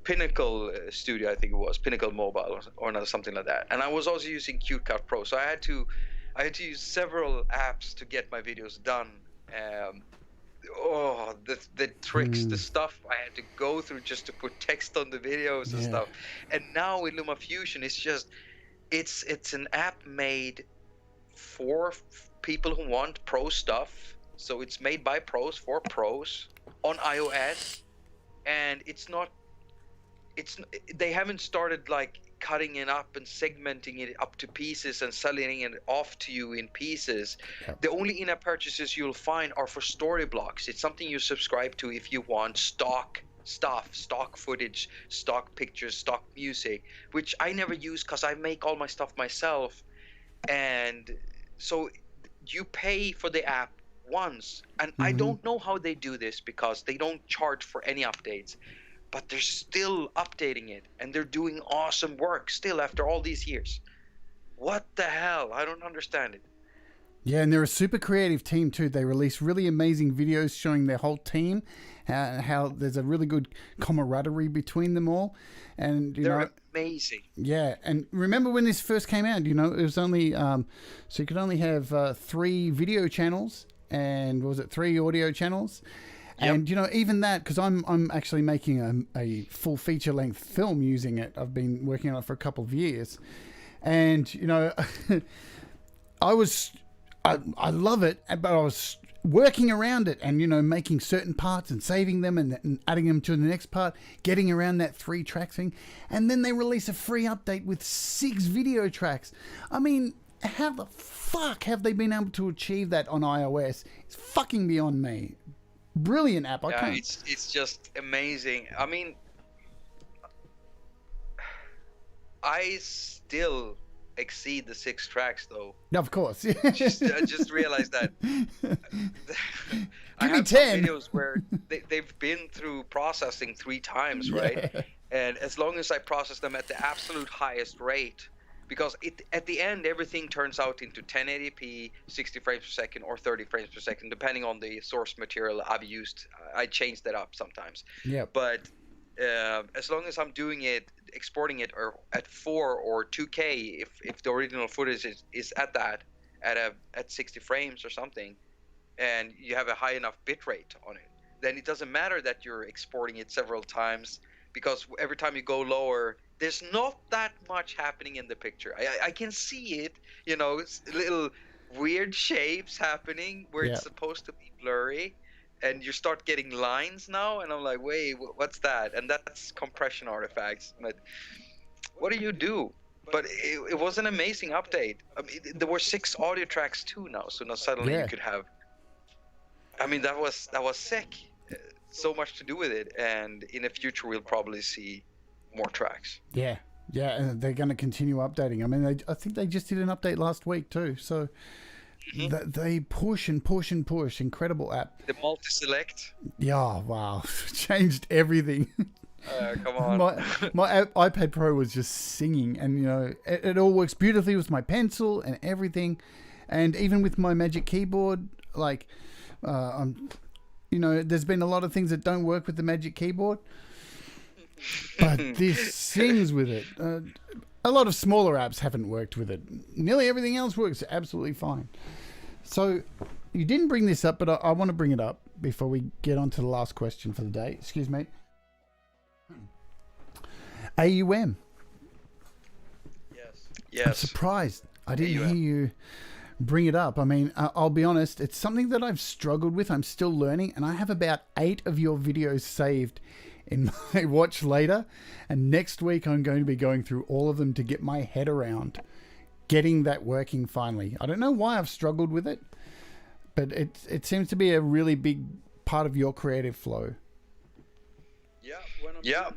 Pinnacle Studio, I think it was, Pinnacle Mobile or something like that. And I was also using QCut Pro, so I had to use several apps to get my videos done. The tricks, the stuff I had to go through just to put text on the videos and stuff. And now with Luma Fusion, it's an app made for people who want pro stuff. So it's made by pros for pros on iOS, and it's they haven't started like cutting it up and segmenting it up to pieces and selling it off to you in pieces. Yep. The only in-app purchases you'll find are for story blocks. It's something you subscribe to if you want stock stuff, stock footage, stock pictures, stock music, which I never use because I make all my stuff myself. And so you pay for the app once, and I don't know how they do this because they don't charge for any updates, but they're still updating it, and they're doing awesome work still after all these years. What the hell? I don't understand it. Yeah, and they're a super creative team too. They release really amazing videos showing their whole team, how there's a really good camaraderie between them all. And they're amazing. Yeah, and remember when this first came out, it was only, so you could only have 3 video channels and, was it 3 audio channels? Yep. And, even that, because I'm actually making a full feature-length film using it. I've been working on it for a couple of years. And, I love it, but I was working around it and, making certain parts and saving them and adding them to the next part, getting around that 3 track thing. And then they release a free update with 6 video tracks. I mean, how the fuck have they been able to achieve that on iOS? It's fucking beyond me. Brilliant app. It's just amazing. I mean, I still exceed the 6 tracks though. Of course. I just realized that. I have 10 videos where they've been through processing 3 times, right? Yeah. And as long as I process them at the absolute highest rate, because at the end everything turns out into 1080p, 60 frames per second, or 30 frames per second, depending on the source material I've used. I change that up sometimes. Yeah. But as long as I'm doing it, exporting it or at 4 or 2K, if the original footage is at 60 frames or something, and you have a high enough bitrate on it, then it doesn't matter that you're exporting it several times, because every time you go lower, there's not that much happening in the picture. I can see it, little weird shapes happening where it's supposed to be blurry, and you start getting lines now, and I'm like, wait, what's that? And that's compression artifacts. But what do you do? But it was an amazing update. I mean, there were 6 audio tracks too now, so now suddenly you could have. I mean, that was sick. So much to do with it, and in the future we'll probably see more tracks. Yeah, and they're going to continue updating. I mean, I think they just did an update last week too, so they push and push and push. Incredible app. The multi-select. Yeah, wow, changed everything. Come on. my iPad Pro was just singing, and it all works beautifully with my pencil and everything, and even with my Magic Keyboard, like there's been a lot of things that don't work with the Magic Keyboard, but this sings with it. A lot of smaller apps haven't worked with it. Nearly everything else works absolutely fine. So you didn't bring this up, but I want to bring it up before we get on to the last question for the day. Excuse me. AUM. Yes. I'm surprised. I didn't hear you bring it up. I mean, I'll be honest, it's something that I've struggled with. I'm still learning, and I have about 8 of your videos saved in my watch later, and next week I'm going to be going through all of them to get my head around getting that working finally. I don't know why I've struggled with it, but it seems to be a really big part of your creative flow.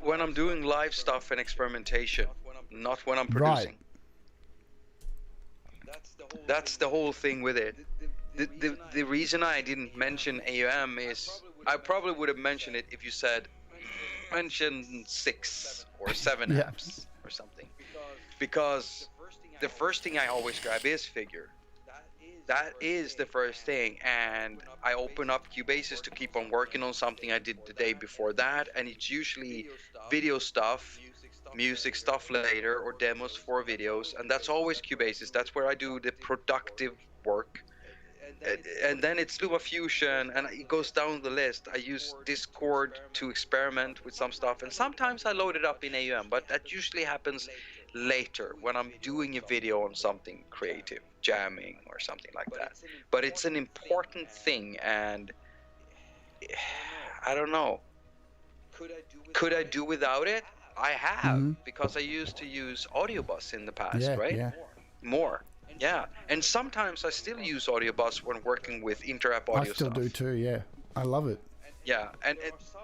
When I'm doing live stuff and experimentation, not when I'm producing. Right. That's the whole thing with it. The reason I didn't mention AUM is I probably would have mentioned it if you said mention 6 or 7 apps or something, because the first thing I always grab is Figure. That is the first thing, and I open up Cubase's to keep on working on something I did the day before that, and it's usually video stuff, music stuff later, or demos for videos, and that's always Cubase's. That's where I do the productive work. And then it's LumaFusion, and it goes down the list. I use Discord to experiment with some stuff, and sometimes I load it up in AUM, but that usually happens later when I'm doing a video on something creative, jamming or something like that. But it's an important thing, and I don't know. Could I do without it? I have, because I used to use Audiobus in the past, right? Yeah. More. Yeah. And sometimes I still use Audiobus when working with inter-app I audio still stuff. do too. Yeah, I love it. Yeah, and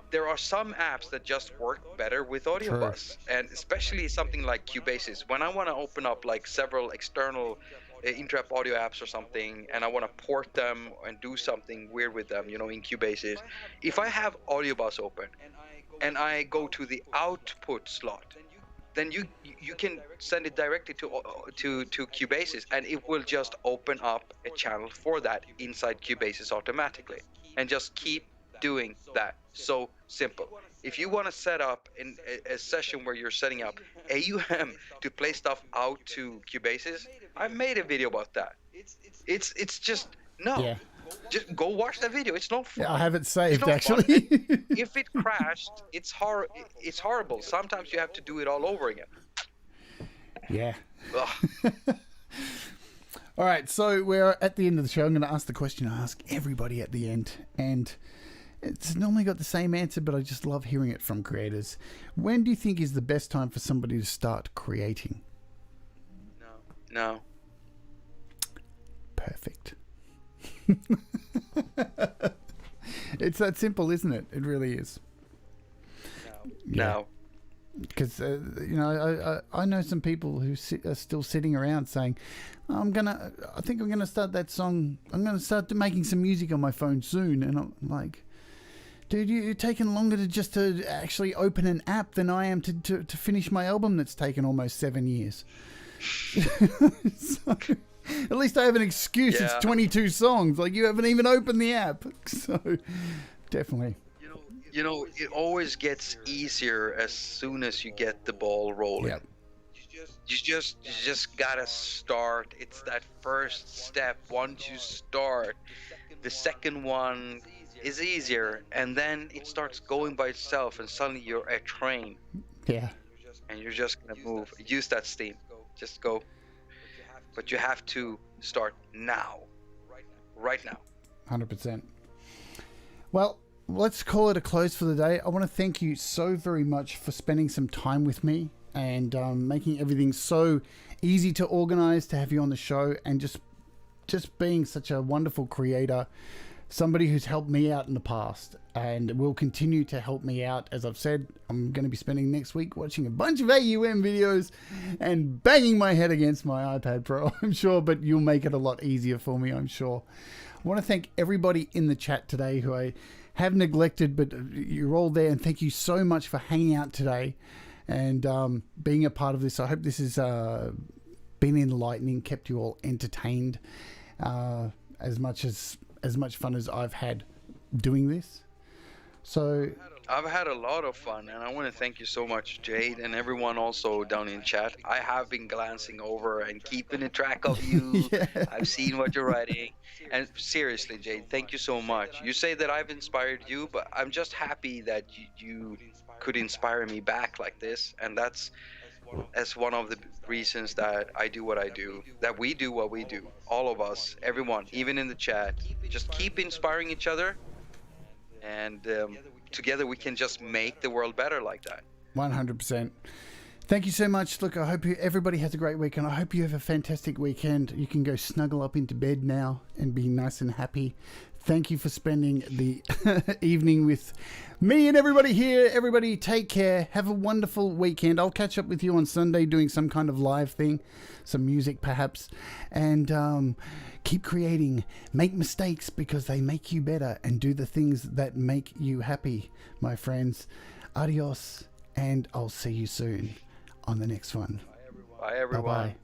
there are some apps that just work better with Audiobus, and especially something like Cubasis. When I want to open up like several external inter-app audio apps or something, and I want to port them and do something weird with them, you know, in Cubasis, if I have Audiobus open and I go to the output slot, then you can send it directly to Cubasis, and it will just open up a channel for that inside Cubasis automatically, and just keep doing that. So simple. If you want to set up in a session where you're setting up AUM to play stuff out to Cubasis, I made a video about that. It's just no. Yeah. Just go watch that video. It's no fun. Yeah, I have it It's saved no fun. actually. And if it crashed, it's horrible. Sometimes you have to do it all over again. Yeah. Ugh. All right, so we're at the end of the show. I'm going to ask the question I ask everybody at the end, and it's normally got the same answer, but I just love hearing it from creators. When do you think is the best time for somebody to start creating? No. Perfect. It's that simple, isn't it? It really is. No. Because I know some people who are still sitting around saying, I think I'm gonna start that song. I'm gonna start making some music on my phone soon. And I'm like, dude, you're taking longer to actually open an app than I am to finish my album that's taken almost 7 years. So, at least I have an excuse. Yeah. It's 22 songs. Like, you haven't even opened the app. So definitely. You know, it always gets easier as soon as you get the ball rolling. Yep. You just gotta start. It's that first step. Once you start, the second one is easier, and then it starts going by itself, and suddenly you're a train. Yeah. And you're just gonna move. Use that steam. Just go. But you have to start now. Right now. 100%. Well, let's call it a close for the day. I want to thank you so very much for spending some time with me and making everything so easy to organize, to have you on the show, and just being such a wonderful creator, somebody who's helped me out in the past and will continue to help me out. As I've said, I'm going to be spending next week watching a bunch of AUM videos and banging my head against my iPad Pro, I'm sure, but you'll make it a lot easier for me, I'm sure. I want to thank everybody in the chat today who I have neglected, but you're all there, and thank you so much for hanging out today and being a part of this. I hope this has been enlightening, kept you all entertained as much fun as I've had doing this. So I've had a lot of fun, and I want to thank you so much, Jade, and everyone also down in chat. I have been glancing over and keeping a track of you. Yeah. I've seen what you're writing. And seriously, Jade, thank you so much. You say that I've inspired you, but I'm just happy that you could inspire me back like this. And that's one of the reasons that I do what I do, that we do what we do. All of us, everyone, even in the chat. Just keep inspiring each other, and together we can just make the world better like that. 100%. Thank you so much. Look, I hope everybody has a great weekend. I hope you have a fantastic weekend. You can go snuggle up into bed now and be nice and happy. Thank you for spending the evening with me and everybody here. Everybody take care. Have a wonderful weekend. I'll catch up with you on Sunday doing some kind of live thing, some music perhaps. And keep creating. Make mistakes because they make you better, and do the things that make you happy, my friends. Adios, and I'll see you soon on the next one. Bye, everyone. Bye-bye.